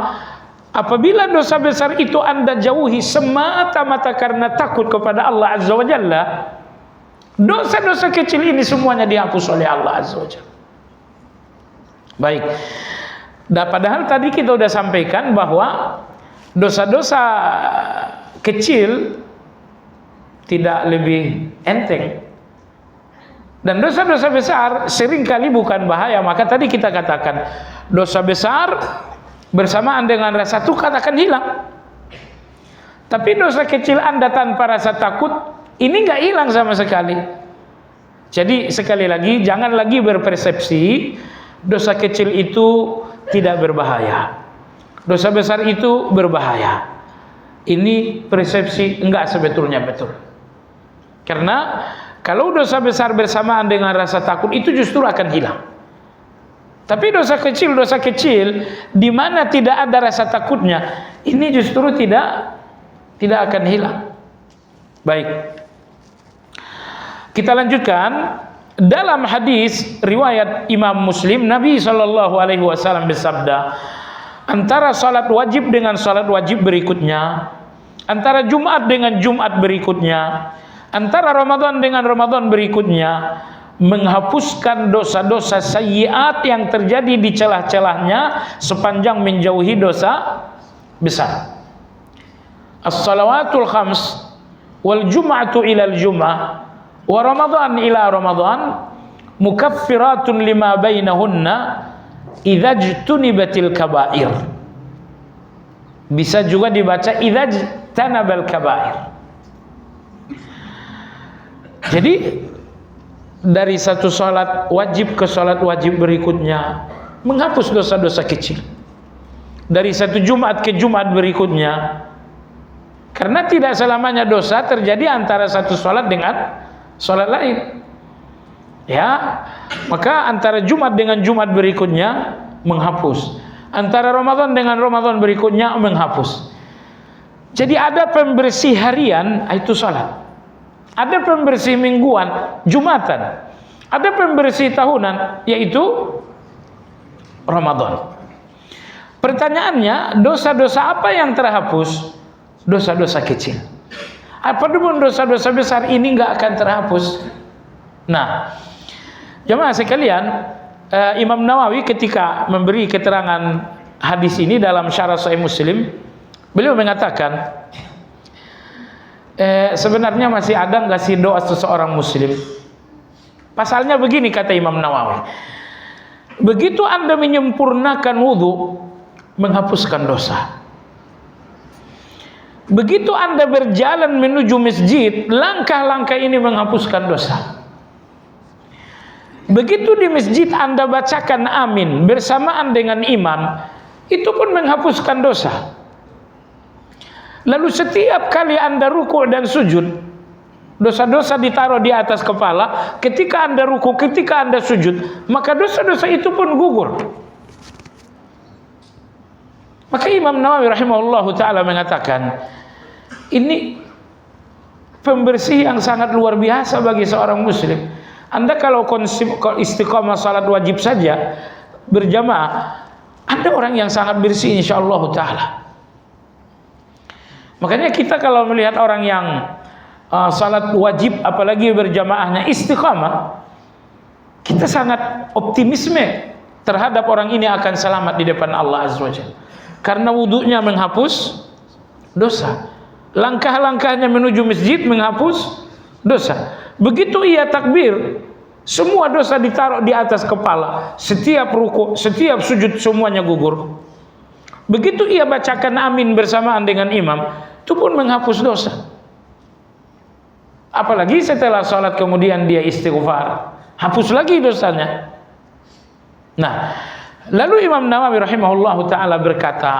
S1: Apabila dosa besar itu Anda jauhi semata-mata karena takut kepada Allah Azza wa Jalla, dosa-dosa kecil ini semuanya dihapus oleh Allah Azza wa Jalla. Baik. Nah, padahal tadi kita sudah sampaikan bahwa dosa-dosa kecil tidak lebih enteng dan dosa-dosa besar seringkali bukan bahaya. Maka tadi kita katakan dosa besar bersamaan dengan rasa takut akan hilang. Tapi dosa kecil Anda tanpa rasa takut ini nggak hilang sama sekali. Jadi sekali lagi, jangan lagi berpersepsi dosa kecil itu tidak berbahaya, dosa besar itu berbahaya. Ini persepsi enggak sebetulnya betul. Karena kalau dosa besar bersamaan dengan rasa takut itu justru akan hilang. Tapi dosa kecil di mana tidak ada rasa takutnya, ini justru tidak akan hilang. Baik. Kita lanjutkan. Dalam hadis riwayat Imam Muslim, Nabi SAW bersabda, antara salat wajib dengan salat wajib berikutnya, antara Jumat dengan Jumat berikutnya, antara Ramadan dengan Ramadan berikutnya, menghapuskan dosa-dosa sayyiat yang terjadi di celah-celahnya sepanjang menjauhi dosa besar. As-salawatul khams wal jum'atu ilal jum'ah wa Ramadan ila Ramadan mukaffiratun lima bainahunna idza jtunibatil kaba'ir. Bisa juga dibaca idza jtanabal kaba'ir. Jadi dari satu salat wajib ke salat wajib berikutnya menghapus dosa-dosa kecil. Dari satu Jumat ke Jumat berikutnya, karena tidak selamanya dosa terjadi antara satu salat dengan salat lain. Ya, maka antara Jumat dengan Jumat berikutnya menghapus. Antara Ramadan dengan Ramadan berikutnya menghapus. Jadi ada pembersih harian, itu salat. Ada pembersih mingguan, Jumatan. Ada pembersih tahunan, yaitu Ramadan. Pertanyaannya, dosa-dosa apa yang terhapus? Dosa-dosa kecil. Apapun dosa-dosa besar ini nggak akan terhapus. Nah, jemaah sekalian, Imam Nawawi ketika memberi keterangan hadis ini dalam Syarah Sahih Muslim, beliau mengatakan, sebenarnya masih ada nggak sih doa seseorang Muslim? Pasalnya begini, kata Imam Nawawi, begitu Anda menyempurnakan wudhu, menghapuskan dosa. Begitu Anda berjalan menuju masjid, langkah-langkah ini menghapuskan dosa. Begitu di masjid Anda bacakan amin bersamaan dengan imam, itu pun menghapuskan dosa. Lalu setiap kali Anda ruku' dan sujud, dosa-dosa ditaruh di atas kepala. Ketika Anda ruku', ketika Anda sujud, maka dosa-dosa itu pun gugur. Maka Imam Nawawi rahimahullahu ta'ala mengatakan, ini pembersih yang sangat luar biasa bagi seorang muslim. Anda kalau istiqamah salat wajib saja berjamaah, Ada orang yang sangat bersih insyaallah ta'ala. Makanya kita kalau melihat orang yang salat wajib, apalagi berjamaahnya istiqamah, kita sangat optimisme terhadap orang ini akan selamat di depan Allah Azza wa Jalla. Karena wudunya menghapus dosa, langkah-langkahnya menuju masjid menghapus dosa. Begitu ia takbir, semua dosa ditaruh di atas kepala. Setiap ruku, setiap sujud semuanya gugur. Begitu ia bacakan amin bersamaan dengan imam, itu pun menghapus dosa. Apalagi setelah sholat kemudian dia istighfar, hapus lagi dosanya. Nah, lalu Imam Nawawi rahimahullahu ta'ala berkata,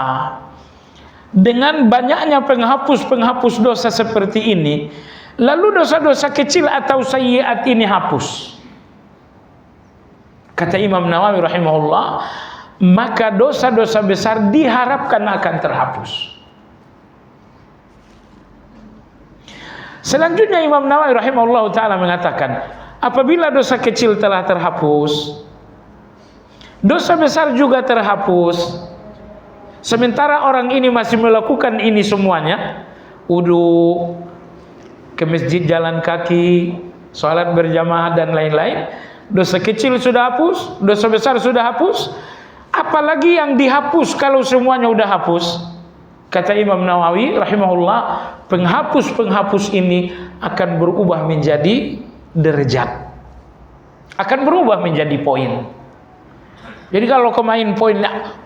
S1: dengan banyaknya penghapus-penghapus dosa seperti ini, lalu dosa-dosa kecil atau sayyiat ini hapus. Kata Imam Nawawi rahimahullah, maka dosa-dosa besar diharapkan akan terhapus. Selanjutnya Imam Nawawi rahimahullah ta'ala mengatakan, apabila dosa kecil telah terhapus, dosa besar juga terhapus, sementara orang ini masih melakukan ini semuanya, wudu, ke masjid jalan kaki, sholat berjamaah dan lain-lain, dosa kecil sudah hapus, dosa besar sudah hapus, apalagi yang dihapus kalau semuanya udah hapus? Kata Imam Nawawi rahimahullah, penghapus-penghapus ini akan berubah menjadi derajat, akan berubah menjadi poin. Jadi kalau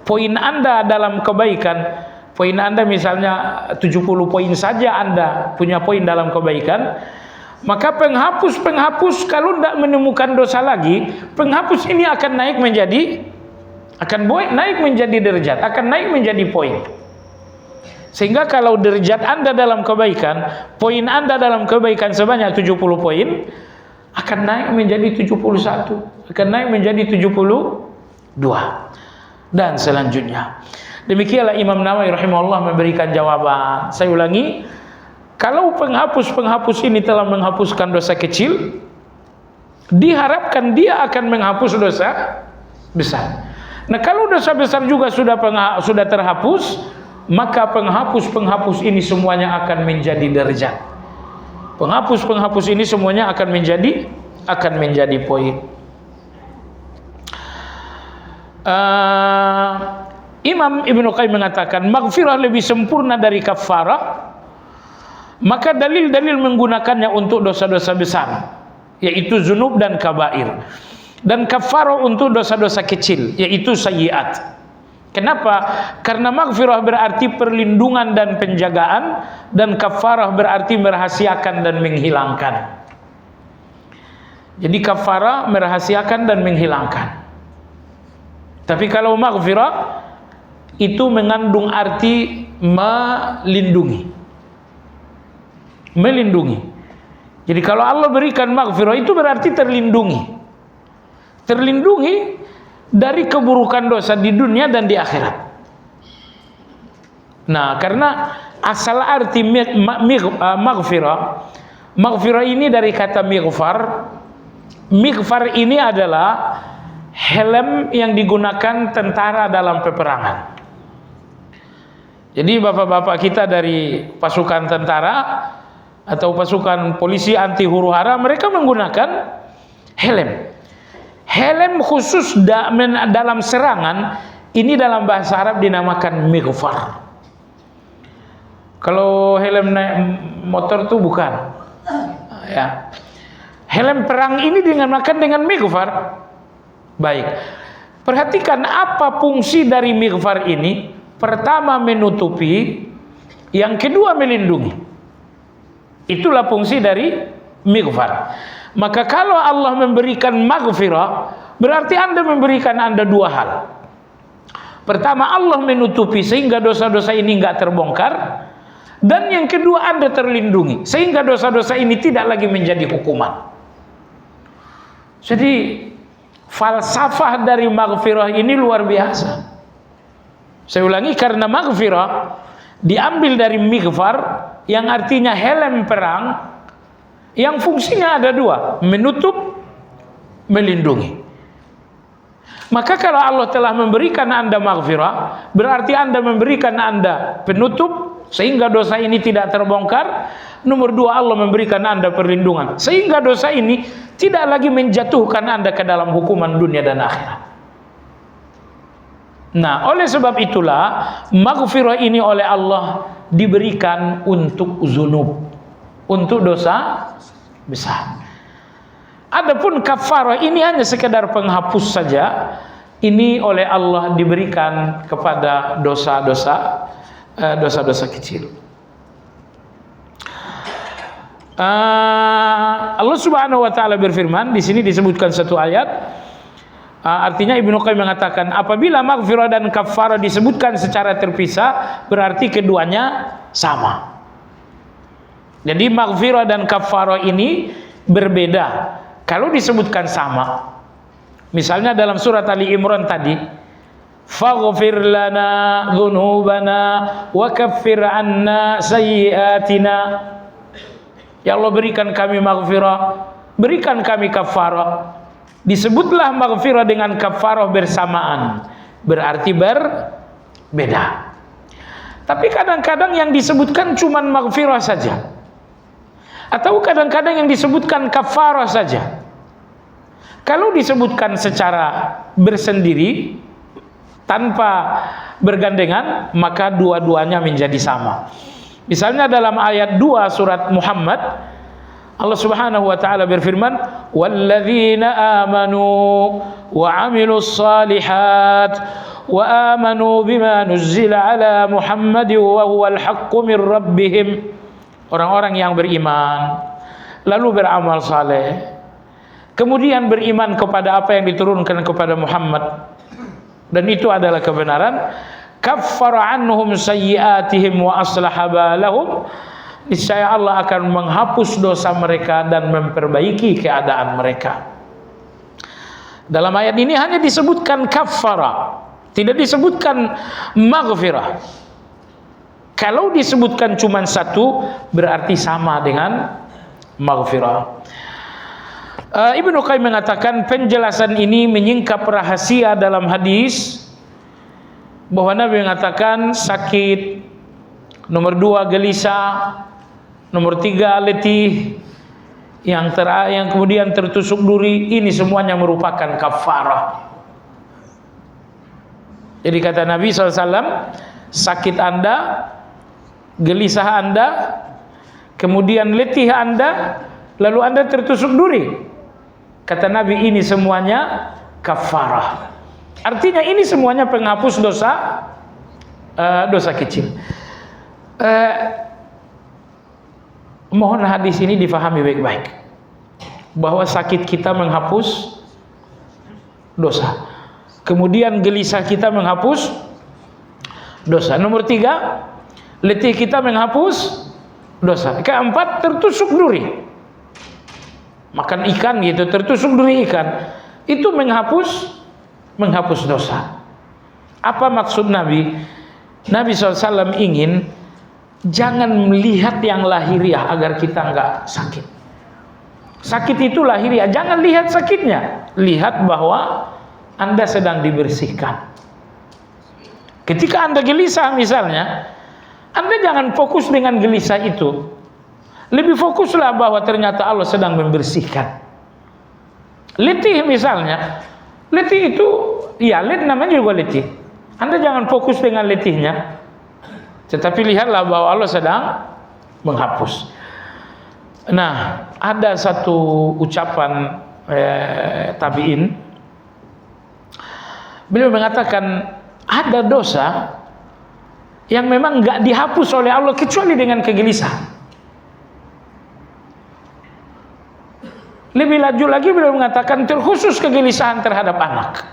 S1: poin Anda dalam kebaikan, poin Anda misalnya 70 poin saja Anda punya poin dalam kebaikan, maka penghapus kalau tidak menemukan dosa lagi, penghapus ini akan naik menjadi derajat, akan naik menjadi poin. Sehingga kalau derajat Anda dalam kebaikan, poin Anda dalam kebaikan sebanyak 70 poin, akan naik menjadi 71, akan naik menjadi 72, dan selanjutnya. Demikianlah Imam Nawawi rahimahullah memberikan jawaban. Saya ulangi, kalau penghapus-penghapus ini telah menghapuskan dosa kecil, diharapkan dia akan menghapus dosa besar. Nah, kalau dosa besar juga sudah terhapus, maka penghapus-penghapus ini semuanya akan menjadi derajat. Penghapus-penghapus ini semuanya akan menjadi poin. Imam Ibnu Qayyim mengatakan maghfirah lebih sempurna dari kafarah, maka dalil-dalil menggunakannya untuk dosa-dosa besar, yaitu zunub dan kabair, dan kafarah untuk dosa-dosa kecil, yaitu sayyiat. Kenapa? Karena maghfirah berarti perlindungan dan penjagaan, dan kafarah berarti merahasiakan dan menghilangkan. Jadi kafarah merahasiakan dan menghilangkan. Tapi kalau maghfirah itu mengandung arti melindungi. Melindungi. Jadi kalau Allah berikan maghfirah itu berarti terlindungi. Terlindungi dari keburukan dosa di dunia dan di akhirat. Nah, karena asal arti maghfirah ini dari kata mighfar. Mighfar ini adalah helm yang digunakan tentara dalam peperangan. Jadi bapak-bapak kita dari pasukan tentara atau pasukan polisi anti huru-hara, mereka menggunakan helm. Helm khusus dalam serangan, ini dalam bahasa Arab dinamakan mighfar. Kalau helm naik motor tuh bukan. Ya. Helm perang ini dinamakan dengan mighfar. Baik. Perhatikan apa fungsi dari mighfar ini. Pertama menutupi, yang kedua melindungi. Itulah fungsi dari mighfar. Maka kalau Allah memberikan maghfirah, berarti Anda memberikan Anda dua hal. Pertama, Allah menutupi sehingga dosa-dosa ini enggak terbongkar, dan yang kedua Anda terlindungi sehingga dosa-dosa ini tidak lagi menjadi hukuman. Jadi falsafah dari maghfirah ini luar biasa. Saya ulangi, karena maghfirah diambil dari mighfar yang artinya helm perang, yang fungsinya ada dua, menutup, melindungi. Maka kalau Allah telah memberikan Anda maghfirah, berarti Anda memberikan Anda penutup sehingga dosa ini tidak terbongkar. Nomor dua, Allah memberikan Anda perlindungan sehingga dosa ini tidak lagi menjatuhkan Anda ke dalam hukuman dunia dan akhirat. Nah, oleh sebab itulah maghfirah ini oleh Allah diberikan untuk zunub, untuk dosa besar. Adapun kafarah ini hanya sekedar penghapus saja. Ini oleh Allah diberikan kepada dosa-dosa kecil. Allah Subhanahu wa taala berfirman, di sini disebutkan satu ayat. Artinya Ibnu Qayyim mengatakan, apabila maghfirah dan kafarah disebutkan secara terpisah, berarti keduanya sama. Jadi maghfirah dan kafarah ini berbeda kalau disebutkan sama. Misalnya dalam surat Ali Imran tadi, faghfir lana dzunubana wa kaffir 'anna sayyi'atina. Ya Allah, berikan kami maghfirah, berikan kami kafarah. Disebutlah maghfirah dengan kafarah bersamaan, berarti berbeda. Tapi kadang-kadang yang disebutkan cuma maghfirah saja, atau kadang-kadang yang disebutkan kafarah saja. Kalau disebutkan secara bersendiri tanpa bergandengan, maka dua-duanya menjadi sama. Misalnya dalam ayat 2 surat Muhammad, Allah Subhanahu wa taala berfirman, "Walladzina amanu wa 'amilus shalihat wa amanu bima nuzzila ala Muhammadin wa huwal haqqu mir rabbihim." Orang-orang yang beriman lalu beramal saleh, kemudian beriman kepada apa yang diturunkan kepada Muhammad, dan itu adalah kebenaran, kaffara anhum sayyi'atihim wa aslaha balahum. Niscaya Allah akan menghapus dosa mereka dan memperbaiki keadaan mereka. Dalam ayat ini hanya disebutkan kaffara, tidak disebutkan maghfirah. Kalau disebutkan cuma satu, berarti sama dengan maghfirah. Ibnu Qayyim mengatakan penjelasan ini menyingkap rahasia dalam hadis bahwa Nabi mengatakan sakit, nomor 2 gelisah, nomor 3 letih, yang kemudian tertusuk duri, ini semuanya merupakan kafarah. Jadi kata Nabi SAW, sakit Anda, gelisah Anda, kemudian letih Anda, lalu Anda tertusuk duri, kata Nabi, ini semuanya kafarah. Artinya ini semuanya penghapus dosa kecil. Mohon hadis ini difahami baik-baik, bahwa sakit kita menghapus dosa, kemudian gelisah kita menghapus dosa. Nomor 3, letih kita menghapus dosa. Keempat, tertusuk duri, makan ikan gitu, tertusuk duri ikan, itu menghapus dosa. Apa maksud Nabi? Nabi SAW ingin jangan melihat yang lahiriah agar kita enggak sakit. Sakit itu lahiriah, jangan lihat sakitnya, lihat bahwa Anda sedang dibersihkan. Ketika Anda gelisah misalnya, Anda jangan fokus dengan gelisah itu, lebih fokuslah bahwa ternyata Allah sedang membersihkan. Letih misalnya, letih itu ya namanya juga letih. Anda jangan fokus dengan letihnya, tetapi lihatlah bahwa Allah sedang menghapus. Nah, ada satu ucapan tabi'in, beliau mengatakan ada dosa yang memang enggak dihapus oleh Allah kecuali dengan kegelisahan. Lebih lanjut lagi beliau mengatakan terkhusus kegelisahan terhadap anak.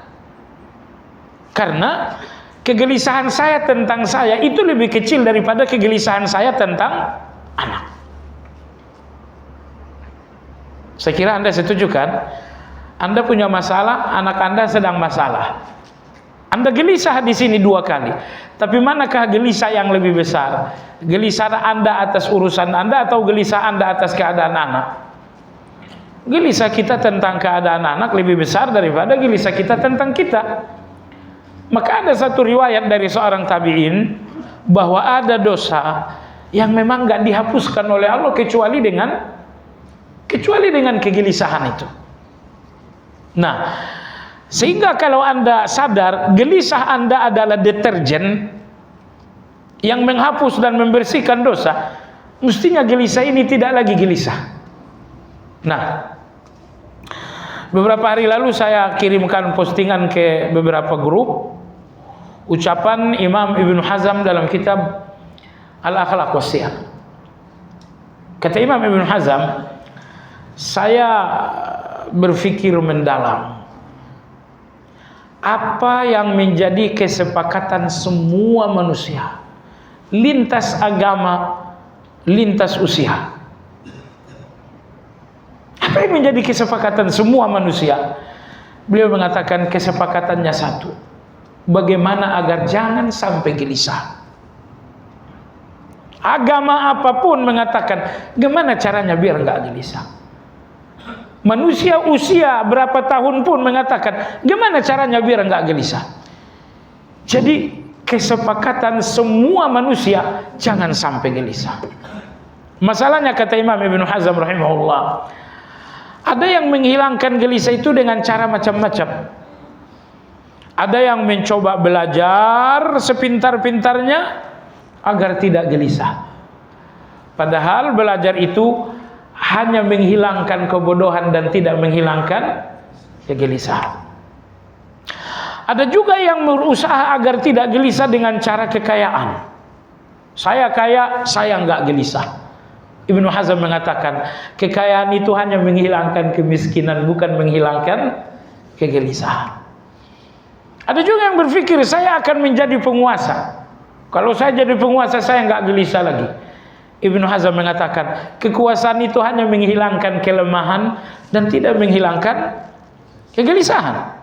S1: Karena kegelisahan saya tentang saya itu lebih kecil daripada kegelisahan saya tentang anak. Saya kira Anda setuju kan? Anda punya masalah, anak Anda sedang masalah. Anda gelisah di sini 2 kali. Tapi manakah gelisah yang lebih besar? Gelisah Anda atas urusan Anda atau gelisah Anda atas keadaan anak? Gelisah kita tentang keadaan anak lebih besar daripada gelisah kita tentang kita. Maka ada satu riwayat dari seorang tabi'in bahwa ada dosa yang memang gak dihapuskan oleh Allah kecuali dengan kegelisahan itu. Nah, sehingga kalau Anda sadar gelisah Anda adalah deterjen yang menghapus dan membersihkan dosa, mestinya gelisah ini tidak lagi gelisah. Nah, beberapa hari lalu saya kirimkan postingan ke beberapa grup ucapan Imam Ibnu Hazm dalam kitab Al-Akhlaq Wassiyar. Kata Imam Ibnu Hazm, saya berpikir mendalam apa yang menjadi kesepakatan semua manusia, lintas agama, lintas usia. Apa yang menjadi kesepakatan semua manusia? Beliau mengatakan kesepakatannya satu: bagaimana agar jangan sampai gelisah. Agama apapun mengatakan gimana caranya biar nggak gelisah. Manusia usia berapa tahun pun mengatakan gimana caranya biar nggak gelisah. Jadi kesepakatan semua manusia jangan sampai gelisah. Masalahnya, kata Imam Ibnu Hazm rahimahullah, ada yang menghilangkan gelisah itu dengan cara macam-macam. Ada yang mencoba belajar sepintar-pintarnya agar tidak gelisah. Padahal belajar itu hanya menghilangkan kebodohan dan tidak menghilangkan kegelisahan. Ada juga yang berusaha agar tidak gelisah dengan cara kekayaan. Saya kaya, saya nggak gelisah. Ibnu Hazm mengatakan kekayaan itu hanya menghilangkan kemiskinan, bukan menghilangkan kegelisahan. Ada juga yang berpikir saya akan menjadi penguasa. Kalau saya jadi penguasa saya nggak gelisah lagi. Ibnu Hazm mengatakan kekuasaan itu hanya menghilangkan kelemahan dan tidak menghilangkan kegelisahan.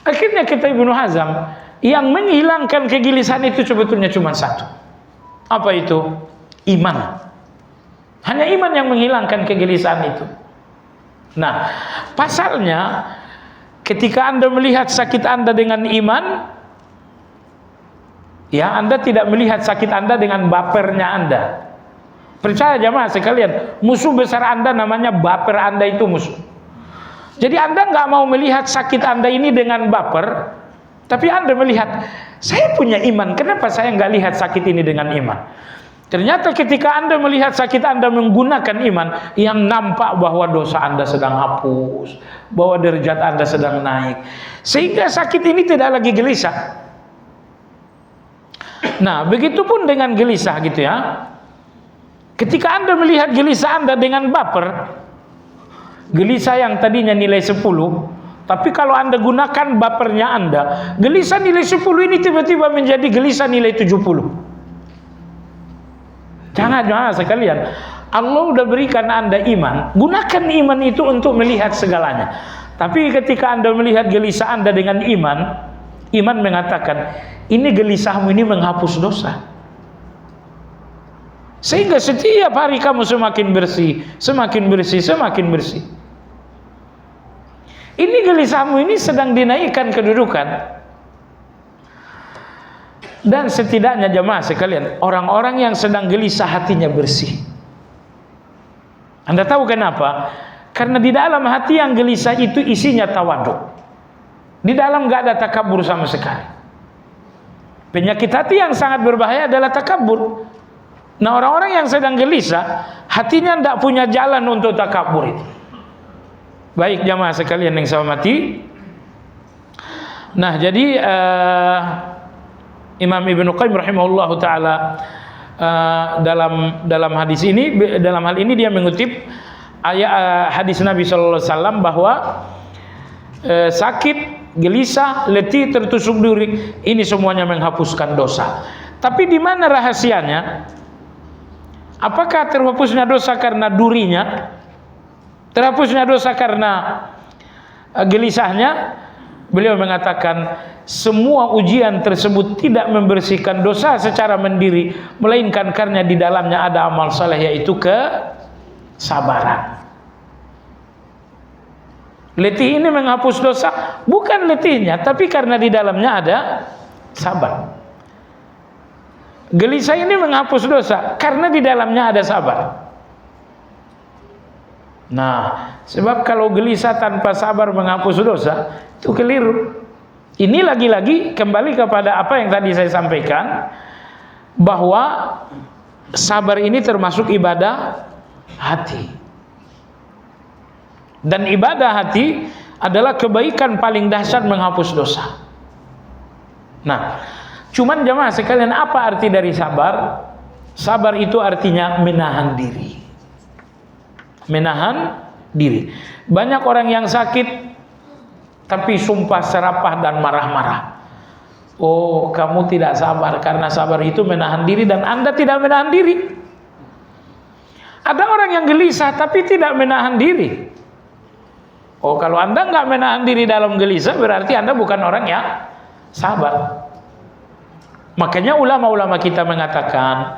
S1: Akhirnya kata Ibnu Hazm, yang menghilangkan kegelisahan itu sebetulnya cuma satu. Apa itu? Iman. Hanya iman yang menghilangkan kegelisahan itu. Nah, pasalnya ketika Anda melihat sakit Anda dengan iman, ya, Anda tidak melihat sakit Anda dengan bapernya Anda. Percaya jamaah sekalian, musuh besar Anda namanya baper Anda, itu musuh. Jadi Anda nggak mau melihat sakit Anda ini dengan baper, tapi Anda melihat, saya punya iman, kenapa saya nggak lihat sakit ini dengan iman? Ternyata ketika Anda melihat sakit Anda menggunakan iman, yang nampak bahwa dosa Anda sedang hapus, bahwa derajat Anda sedang naik, sehingga sakit ini tidak lagi gelisah. Nah, begitupun dengan gelisah gitu ya. Ketika Anda melihat gelisah Anda dengan baper, gelisah yang tadinya nilai 10, tapi kalau Anda gunakan bapernya Anda, gelisah nilai 10 ini tiba-tiba menjadi gelisah nilai 70. Jangan sekalian, Allah udah berikan Anda iman, gunakan iman itu untuk melihat segalanya. Tapi ketika Anda melihat gelisah Anda dengan iman, iman mengatakan, ini gelisahmu ini menghapus dosa. Sehingga setiap hari kamu semakin bersih, semakin bersih, semakin bersih. Ini gelisahmu ini sedang dinaikkan kedudukan. Dan setidaknya jemaah sekalian, orang-orang yang sedang gelisah hatinya bersih. Anda tahu kenapa? Karena di dalam hati yang gelisah itu isinya tawaduk. Di dalam gak ada takabur sama sekali. Penyakit hati yang sangat berbahaya adalah takabur. Nah, orang-orang yang sedang gelisah, hatinya tidak punya jalan untuk takabur itu. Baik jamaah sekalian yang saya hormati. Nah, jadi Imam Ibnu Qayyim rahimahullah taala dalam hadis ini, dalam hal ini dia mengutip ayat hadis Nabi sallallahu alaihi wasallam bahwa sakit, gelisah, letih, tertusuk duri, ini semuanya menghapuskan dosa. Tapi di mana rahasianya? Apakah terhapusnya dosa karena durinya? Terhapusnya dosa karena gelisahnya? Beliau mengatakan semua ujian tersebut tidak membersihkan dosa secara mandiri, melainkan karena di dalamnya ada amal saleh, yaitu kesabaran. Letih ini menghapus dosa, bukan letihnya, tapi karena di dalamnya ada sabar. Gelisah ini menghapus dosa karena di dalamnya ada sabar. Nah, sebab kalau gelisah tanpa sabar menghapus dosa, itu keliru. Ini lagi-lagi kembali kepada apa yang tadi saya sampaikan, bahwa sabar ini termasuk ibadah hati. Dan ibadah hati adalah kebaikan paling dahsyat menghapus dosa. Nah, cuman jemaah sekalian, apa arti dari sabar? Sabar itu artinya menahan diri. Menahan diri. Banyak orang yang sakit tapi sumpah serapah dan marah-marah. Oh, kamu tidak sabar, karena sabar itu menahan diri dan Anda tidak menahan diri. Ada orang yang gelisah tapi tidak menahan diri. Oh, kalau Anda nggak menahan diri dalam gelisah, berarti Anda bukan orang yang sabar. Makanya ulama-ulama kita mengatakan,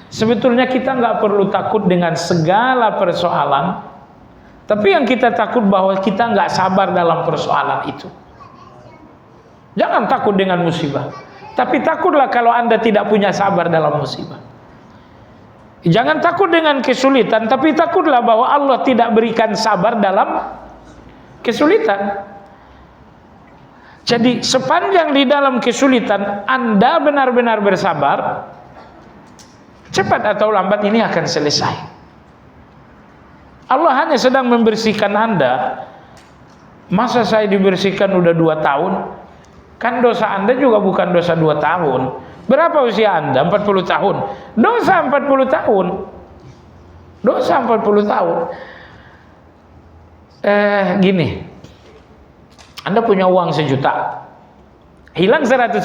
S1: sebetulnya kita nggak perlu takut dengan segala persoalan, tapi yang kita takut bahwa kita nggak sabar dalam persoalan itu. Jangan takut dengan musibah, tapi takutlah kalau Anda tidak punya sabar dalam musibah. Jangan takut dengan kesulitan, tapi takutlah bahwa Allah tidak berikan sabar dalam kesulitan. Jadi sepanjang di dalam kesulitan Anda benar-benar bersabar, cepat atau lambat ini akan selesai. Allah hanya sedang membersihkan Anda. Masa saya dibersihkan udah 2 tahun? Kan dosa Anda juga bukan dosa 2 tahun. Berapa usia Anda? 40 tahun. Dosa 40 tahun. Dosa 40 tahun. Gini, Anda punya uang 1 juta, hilang 100.000.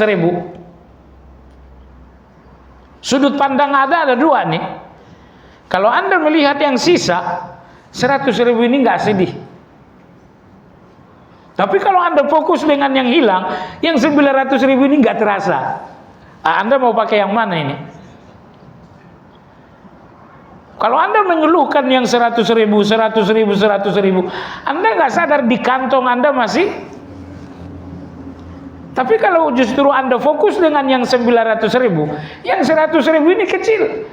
S1: Sudut pandang ada 2 nih. Kalau Anda melihat yang sisa 100.000 ini nggak sedih. Tapi kalau Anda fokus dengan yang hilang, yang 900.000 ini nggak terasa. Anda mau pakai yang mana ini? Kalau Anda mengeluhkan yang 100.000, Anda nggak sadar di kantong Anda masih. Tapi kalau justru Anda fokus dengan yang 900.000, yang 100.000 ini kecil.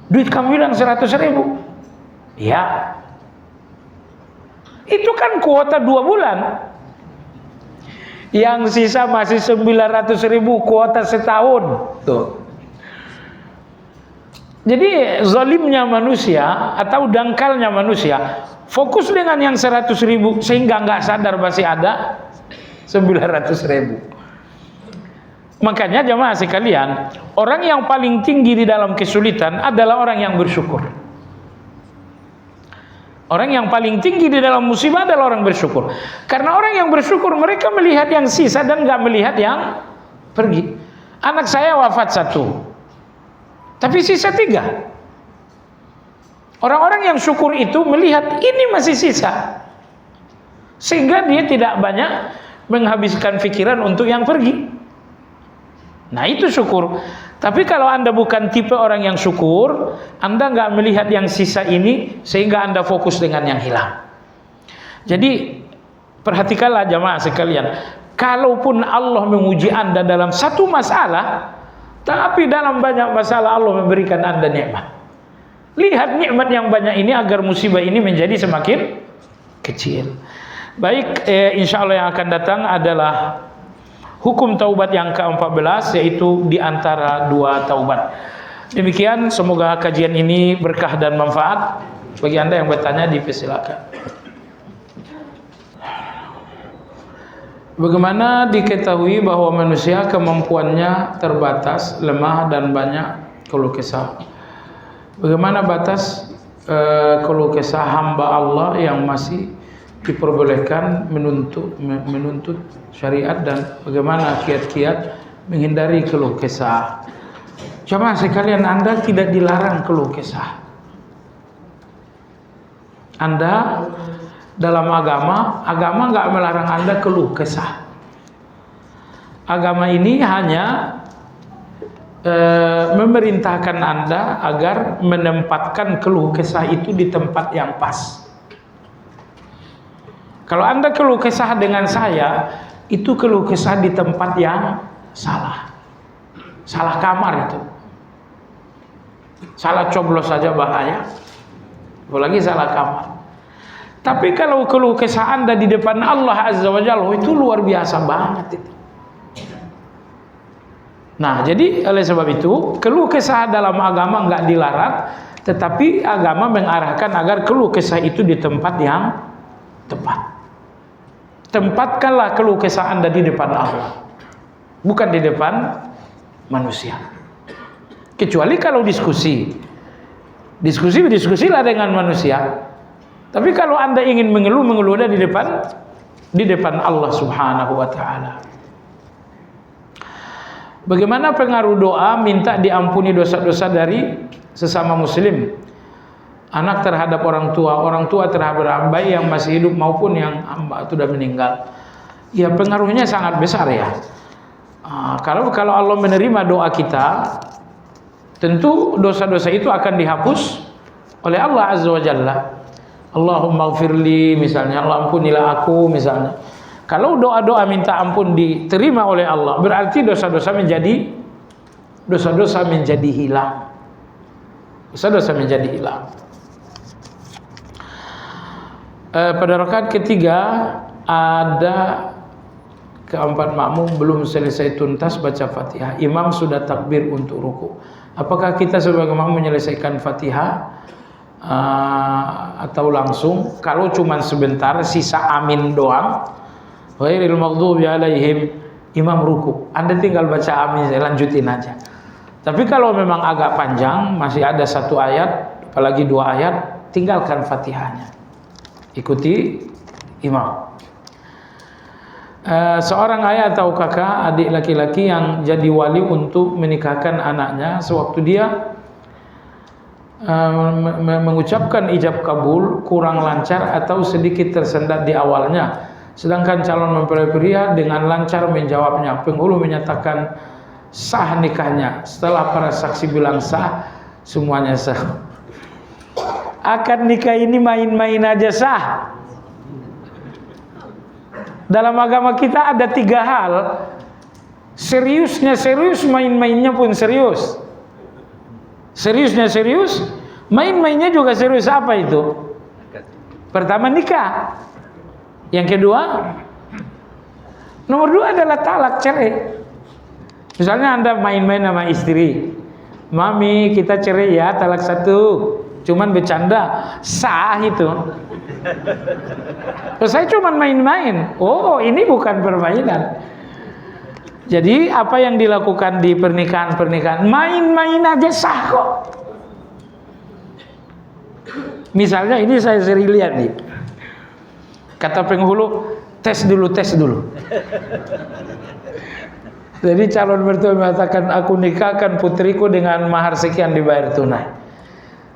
S1: Duit kamu hilang 100.000. Ya. Itu kan kuota 2 bulan. Yang sisa masih 900.000, kuota setahun. Tuh. Jadi zalimnya manusia atau dangkalnya manusia, fokus dengan yang 100.000 sehingga nggak sadar masih ada 900.000. Makanya jemaah sekalian, orang yang paling tinggi di dalam kesulitan adalah orang yang bersyukur. Orang yang paling tinggi di dalam musibah adalah orang bersyukur. Karena orang yang bersyukur, mereka melihat yang sisa dan nggak melihat yang pergi. Anak saya wafat 1, tapi sisa 3. Orang-orang yang syukur itu melihat ini masih sisa, sehingga dia tidak banyak menghabiskan pikiran untuk yang pergi. Nah, itu syukur. Tapi kalau Anda bukan tipe orang yang syukur, Anda nggak melihat yang sisa ini, sehingga Anda fokus dengan yang hilang. Jadi perhatikanlah jamaah sekalian, kalaupun Allah menguji Anda dalam satu masalah, tapi dalam banyak masalah Allah memberikan Anda nikmat. Lihat nikmat yang banyak ini agar musibah ini menjadi semakin kecil. Baik, insya Allah yang akan datang adalah hukum taubat yang ke-14, yaitu di antara 2 taubat. Demikian, semoga kajian ini berkah dan manfaat. Bagi Anda yang bertanya, dipersilakan. Bagaimana diketahui bahwa manusia kemampuannya terbatas, lemah dan banyak keluh kesah? Bagaimana batas keluh kesah hamba Allah yang masih diperbolehkan menuntut syariat, dan bagaimana kiat-kiat menghindari keluh kesah? Jemaah sekalian, Anda tidak dilarang keluh kesah. Anda dalam agama nggak melarang Anda keluh kesah. Agama ini hanya memerintahkan Anda agar menempatkan keluh kesah itu di tempat yang pas. Kalau Anda keluh kesah dengan saya, itu keluh kesah di tempat yang salah. Salah kamar itu. Salah coblos saja bahaya. Apalagi salah kamar. Tapi kalau keluh kesah Anda di depan Allah Azza wa Jalla, itu luar biasa banget itu. Nah, jadi oleh sebab itu, keluh kesah dalam agama enggak dilarang, tetapi agama mengarahkan agar keluh kesah itu di tempat yang tepat. Tempatkanlah keluh kesah Anda di depan Allah, bukan di depan manusia. Kecuali kalau diskusilah dengan manusia. Tapi kalau Anda ingin mengeluh di depan Allah Subhanahu wa taala. Bagaimana pengaruh doa minta diampuni dosa-dosa dari sesama muslim? Anak terhadap orang tua terhadap bayi yang masih hidup maupun yang sudah meninggal. Ya, pengaruhnya sangat besar ya. Kalau Allah menerima doa kita, tentu dosa-dosa itu akan dihapus oleh Allah Azza wa Jalla. Allahumma ighfirli misalnya, Allah ampunilah aku misalnya. Kalau doa-doa minta ampun diterima oleh Allah, berarti dosa-dosa menjadi hilang. Dosa-dosa menjadi hilang. Pada rakaat ketiga ada keempat makmum belum selesai tuntas baca Fatihah. Imam sudah takbir untuk ruku. Apakah kita sebagai makmum menyelesaikan Fatihah atau langsung? Kalau cuma sebentar sisa amin doang, ghairil maghdubi alaihim, imam ruku, Anda tinggal baca amin, lanjutin aja. Tapi kalau memang agak panjang, masih ada satu ayat, apalagi 2 ayat, tinggalkan Fatihahnya, ikuti imam. Seorang ayah atau kakak adik laki-laki yang jadi wali untuk menikahkan anaknya, sewaktu dia mengucapkan ijab kabul kurang lancar atau sedikit tersendat di awalnya, sedangkan calon mempelai pria dengan lancar menjawabnya, penghulu menyatakan sah nikahnya. Setelah para saksi bilang sah, semuanya sah. Akad nikah ini main-main aja sah. Dalam agama kita ada 3 hal. Seriusnya serius, main-mainnya pun serius. Seriusnya serius, main-mainnya juga serius. Apa itu? Pertama nikah. Yang kedua, nomor 2 adalah talak, cerai. Misalnya Anda main-main sama istri, mami kita cerai ya, talak 1, cuman bercanda, sah itu. Saya cuman main-main. Oh, ini bukan permainan. Jadi apa yang dilakukan di pernikahan main-main aja sah kok. Misalnya ini saya sering lihat nih, kata penghulu, tes dulu. Jadi calon mertua mengatakan, aku nikahkan putriku dengan mahar sekian dibayar tunai.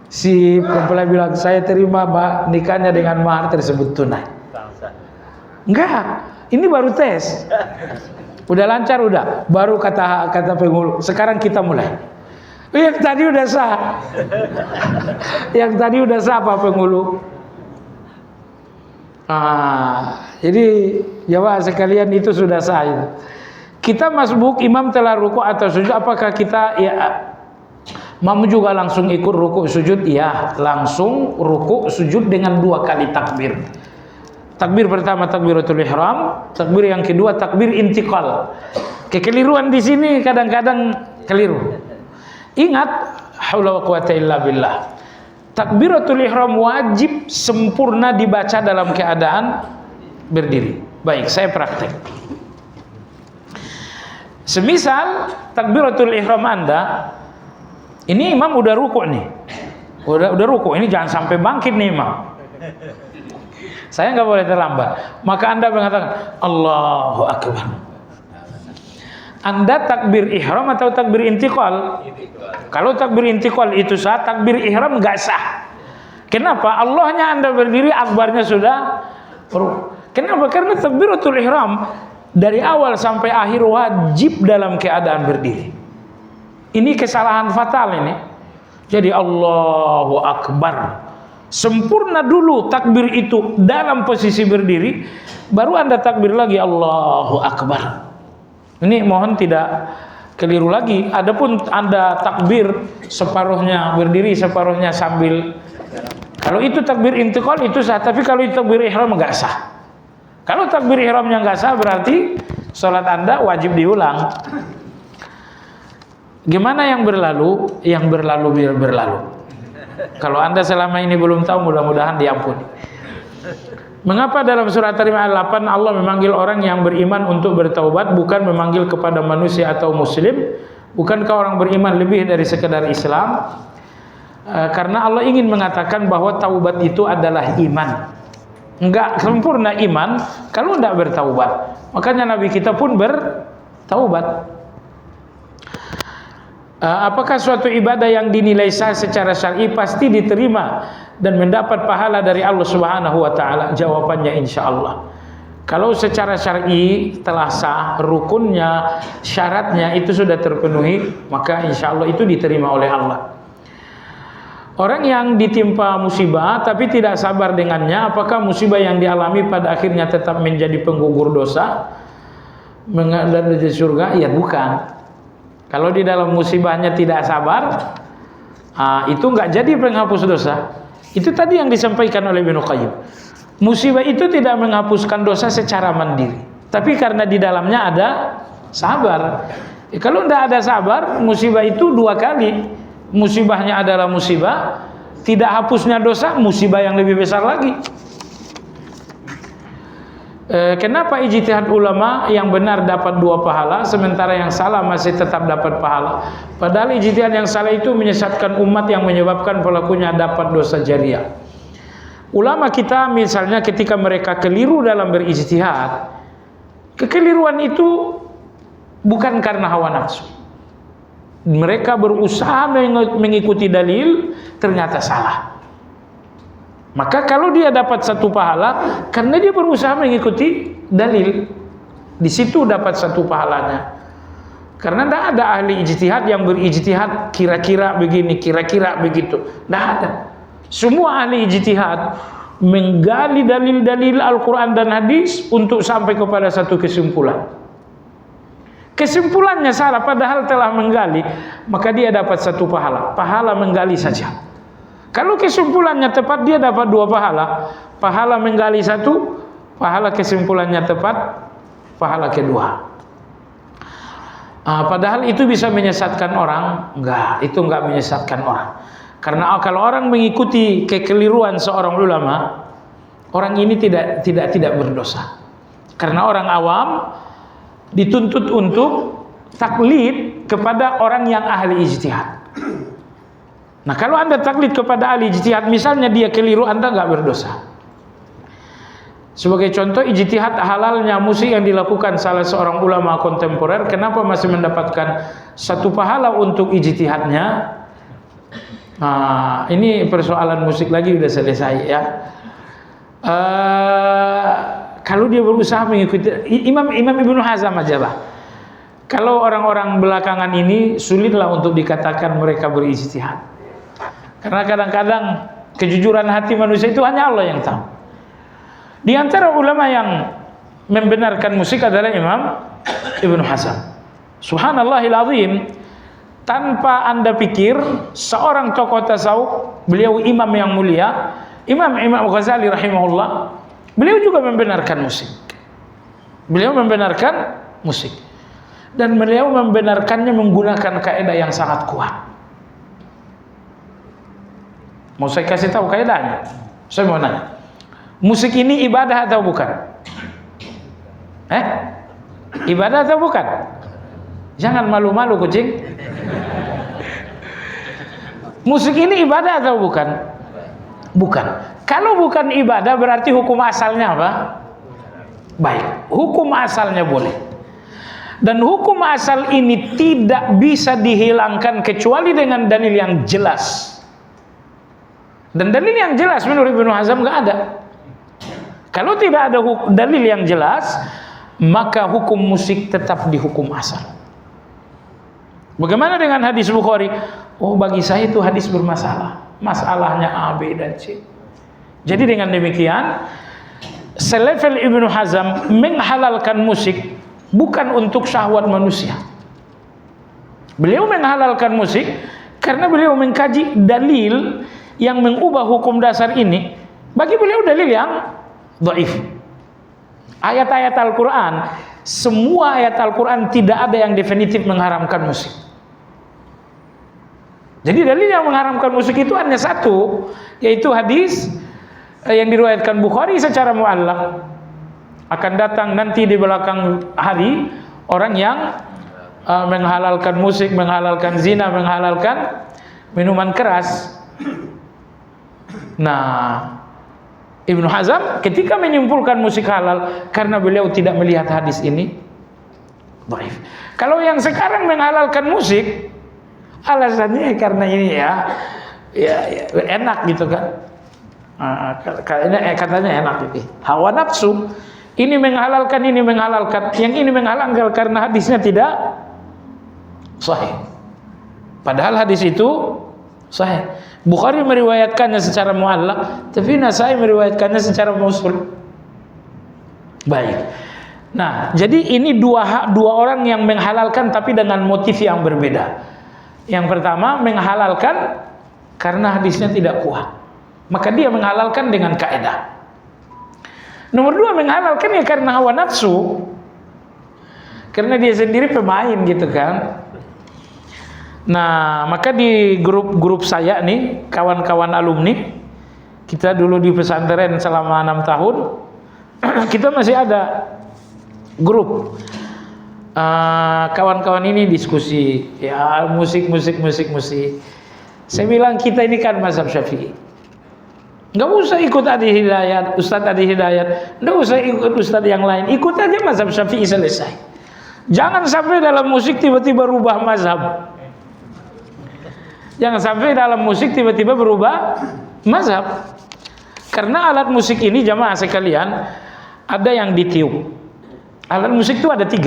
S1: Si mempelai bilang, saya terima nikahnya dengan mahar tersebut tunai. Enggak, ini baru tes. Udah lancar udah, baru kata penghulu, sekarang kita mulai. Yang tadi udah sah. Yang tadi udah sah Pak penghulu. Jadi jawab sekalian itu sudah sah itu. Kita masbuk, imam telah ruku atau sujud, apakah kita makmum juga langsung ikut ruku sujud? Ya, langsung ruku sujud dengan 2 kali takbir. Takbir pertama takbiratul ihram, takbir yang kedua takbir intiqal. Kekeliruan di sini kadang-kadang keliru. Ingat, haula wa quwata illa billah. Takbiratul ihram wajib sempurna dibaca dalam keadaan berdiri. Baik, saya praktek. Semisal takbiratul ihram Anda, ini imam udah ruku nih, udah ruku, ini jangan sampai bangkit nih imam. Saya nggak boleh terlambat. Maka Anda mengatakan Allahu Akbar. Anda takbir ihram atau takbir intiqal? Kalau takbir intiqal itu sah, takbir ihram nggak sah. Kenapa? Allahnya Anda berdiri, akbarnya sudah. Kenapa? Karena takbiratul ihram dari awal sampai akhir wajib dalam keadaan berdiri. Ini kesalahan fatal ini. Jadi Allahu Akbar, Sempurna dulu takbir itu dalam posisi berdiri, baru Anda takbir lagi Allahu Akbar. Ini mohon tidak keliru lagi. Adapun Anda takbir separuhnya berdiri, separuhnya sambil, kalau itu takbir intiqal itu sah, tapi kalau itu takbir ihram enggak sah. Kalau takbir ihramnya enggak sah, berarti salat Anda wajib diulang. Gimana yang berlalu? Yang berlalu biar berlalu. Kalau Anda selama ini belum tahu, mudah-mudahan diampuni. Mengapa dalam surat At-Tarim ayat 8 Allah memanggil orang yang beriman untuk bertaubat, bukan memanggil kepada manusia atau muslim? Bukankah orang beriman lebih dari sekedar Islam? Karena Allah ingin mengatakan bahwa taubat itu adalah iman. Enggak sempurna iman kalau tidak bertaubat. Makanya Nabi kita pun bertaubat. Apakah suatu ibadah yang dinilai sah secara syar'i pasti diterima dan mendapat pahala dari Allah Subhanahu wa taala? Jawabannya insyaallah. Kalau secara syar'i telah sah, rukunnya, syaratnya itu sudah terpenuhi, maka insyaallah itu diterima oleh Allah. Orang yang ditimpa musibah tapi tidak sabar dengannya, apakah musibah yang dialami pada akhirnya tetap menjadi penggugur dosa dan di surga? Ya bukan. Kalau di dalam musibahnya tidak sabar, itu enggak jadi penghapus dosa. Itu tadi yang disampaikan oleh Ibnu Qayyim. Musibah itu tidak menghapuskan dosa secara mandiri, tapi karena di dalamnya ada sabar. Kalau tidak ada sabar, musibah itu dua kali. Musibahnya adalah musibah, tidak hapusnya dosa, musibah yang lebih besar lagi. Kenapa ijtihad ulama yang benar dapat 2 pahala, sementara yang salah masih tetap dapat pahala? Padahal ijtihad yang salah itu menyesatkan umat yang menyebabkan pelakunya dapat dosa jariah. Ulama kita misalnya ketika mereka keliru dalam berijtihad, kekeliruan itu bukan karena hawa nafsu. Mereka berusaha mengikuti dalil, ternyata salah. Maka kalau dia dapat 1 pahala karena dia berusaha mengikuti dalil, di situ dapat 1 pahalanya. Karena tidak ada ahli ijtihad yang berijtihad kira-kira begini, kira-kira begitu. Tidak ada. Semua ahli ijtihad menggali dalil-dalil Al-Quran dan hadis untuk sampai kepada 1 kesimpulan. Kesimpulannya salah padahal telah menggali, maka dia dapat 1 pahala. Pahala menggali saja. Kalau kesimpulannya tepat, dia dapat 2 pahala. Pahala menggali 1, pahala kesimpulannya tepat, pahala kedua. Padahal itu bisa menyesatkan orang. Enggak, itu enggak menyesatkan orang. Karena kalau orang mengikuti kekeliruan seorang ulama, orang ini tidak berdosa. Karena orang awam dituntut untuk taklid kepada orang yang ahli ijtihad. Nah, kalau Anda taklid kepada ahli ijtihad, misalnya dia keliru, Anda nggak berdosa. Sebagai contoh, ijtihad halalnya musik yang dilakukan salah seorang ulama kontemporer, kenapa masih mendapatkan 1 pahala untuk ijtihadnya? Ini persoalan musik lagi udah selesai ya. Kalau dia berusaha mengikuti Imam Ibnu Hazm aja lah. Kalau orang-orang belakangan ini sulitlah untuk dikatakan mereka berijtihad. Karena kadang-kadang kejujuran hati manusia itu hanya Allah yang tahu. Di antara ulama yang membenarkan musik adalah Imam Ibnu Hazm. Subhanallahil azim, tanpa Anda pikir, seorang tokoh tasawuf, beliau imam yang mulia, Imam Ghazali rahimahullah, beliau juga membenarkan musik. Beliau membenarkan musik. Dan beliau membenarkannya menggunakan kaidah yang sangat kuat. Mau saya kasih tahu kaidahnya? Saya mau nanya. Musik ini ibadah atau bukan? Ibadah atau bukan? Jangan malu-malu kucing. Musik ini ibadah atau bukan? Bukan. Kalau bukan ibadah berarti hukum asalnya apa? Baik. Hukum asalnya boleh. Dan hukum asal ini tidak bisa dihilangkan kecuali dengan dalil yang jelas. Dan dalil yang jelas menurut Ibnu Hazm nggak ada. Kalau tidak ada dalil yang jelas, maka hukum musik tetap di hukum asal. Bagaimana dengan hadis Bukhari? Oh, bagi saya itu hadis bermasalah. Masalahnya A, B, dan C. Jadi dengan demikian, selevel Ibnu Hazm menghalalkan musik bukan untuk syahwat manusia. Beliau menghalalkan musik karena beliau mengkaji dalil yang mengubah hukum dasar ini. Bagi beliau dalil yang dhaif. Ayat-ayat Al-Quran, semua ayat Al-Quran tidak ada yang definitif mengharamkan musik. Jadi dalil yang mengharamkan musik itu hanya satu, yaitu hadis yang diriwayatkan Bukhari secara mu'allaq. Akan datang nanti di belakang hari orang yang menghalalkan musik, menghalalkan zina, menghalalkan minuman keras. Nah, Ibnu Hazm ketika menyimpulkan musik halal karena beliau tidak melihat hadis ini dhaif. Kalau yang sekarang menghalalkan musik alasannya karena ini ya enak gitu kan. Katanya enak gitu. Hawa nafsu. Ini menghalalkan, ini menghalalkan. Yang ini menghalalkan karena hadisnya tidak sahih. Padahal hadis itu sahih. Bukhari meriwayatkannya secara mu'allaq, tapi Nasai meriwayatkannya secara mausul. Baik. Nah, jadi ini dua orang yang menghalalkan tapi dengan motif yang berbeda. Yang pertama menghalalkan karena hadisnya tidak kuat, maka dia menghalalkan dengan kaidah. Nomor dua menghalalkan ya karena hawa nafsu, karena dia sendiri pemain gitu kan. Nah, maka di grup saya nih, kawan-kawan alumni kita dulu di pesantren selama 6 tahun, kita masih ada grup. Kawan-kawan ini diskusi ya musik. Saya bilang kita ini kan mazhab Syafi'i, nggak usah ikut Adi Hidayat, Ustadz Adi Hidayat, nggak usah ikut Ustadz yang lain, ikut aja mazhab Syafi'i selesai. Jangan sampai dalam musik tiba-tiba rubah mazhab. Jangan sampai dalam musik tiba-tiba berubah mazhab. Karena alat musik ini jamaah sekalian, ada yang ditiup. Alat musik itu ada 3.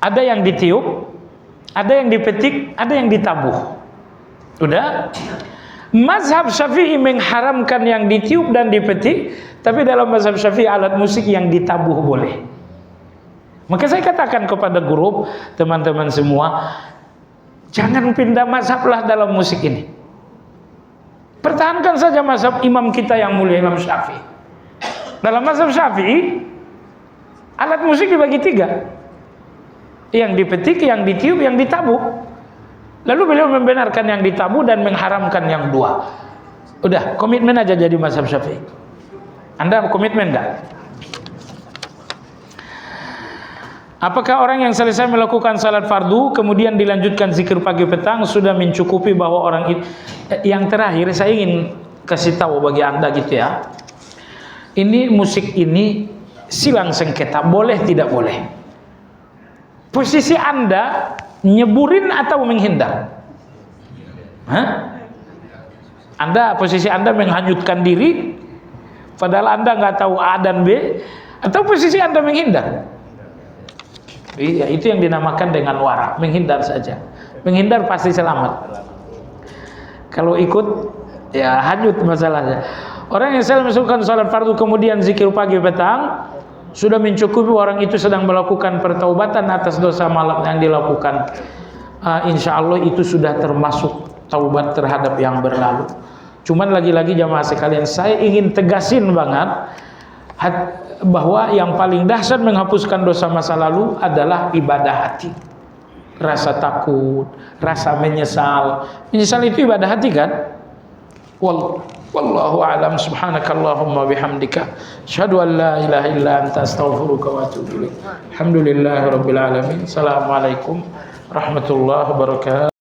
S1: Ada yang ditiup, ada yang dipetik, ada yang ditabuh. Udah? Mazhab Syafi'i mengharamkan yang ditiup dan dipetik, tapi dalam mazhab Syafi'i alat musik yang ditabuh boleh. Maka saya katakan kepada grup teman-teman semua, jangan pindah mazhablah dalam musik ini. Pertahankan saja mazhab imam kita yang mulia, Imam Syafi'i. Dalam mazhab Syafi'i, alat musik dibagi 3. Yang dipetik, yang ditiup, yang ditabuh. Lalu beliau membenarkan yang ditabuh dan mengharamkan yang 2. Udah, komitmen aja jadi mazhab Syafi'i. Anda komitmen enggak? Apakah orang yang selesai melakukan salat fardu kemudian dilanjutkan zikir pagi petang sudah mencukupi bahwa orang itu? Yang terakhir saya ingin kasih tahu bagi Anda gitu ya. Ini musik ini silang sengketa, boleh tidak boleh. Posisi Anda nyeburin atau menghindar? Anda posisi Anda menghanyutkan diri padahal Anda nggak tahu A dan B, atau posisi Anda menghindar? Iya, itu yang dinamakan dengan wara, menghindar saja. Menghindar pasti selamat. Kalau ikut ya hanyut masalahnya. Orang yang selesai melakukan salat fardu kemudian zikir pagi petang sudah mencukupi orang itu sedang melakukan pertaubatan atas dosa malam yang dilakukan. Insya Allah itu sudah termasuk taubat terhadap yang berlalu. Cuman lagi-lagi jamaah sekalian, saya ingin tegasin banget bahwa yang paling dahsyat menghapuskan dosa masa lalu adalah ibadah hati. Rasa takut, rasa menyesal. Menyesal itu ibadah hati kan? Wallahu a'lam. Subhanakallahumma bihamdika asyhadu an la ilaha illa anta astaghfiruka wa atubu ilaik. Alhamdulillahirabbil alamin. Assalamualaikum warahmatullahi wabarakatuh.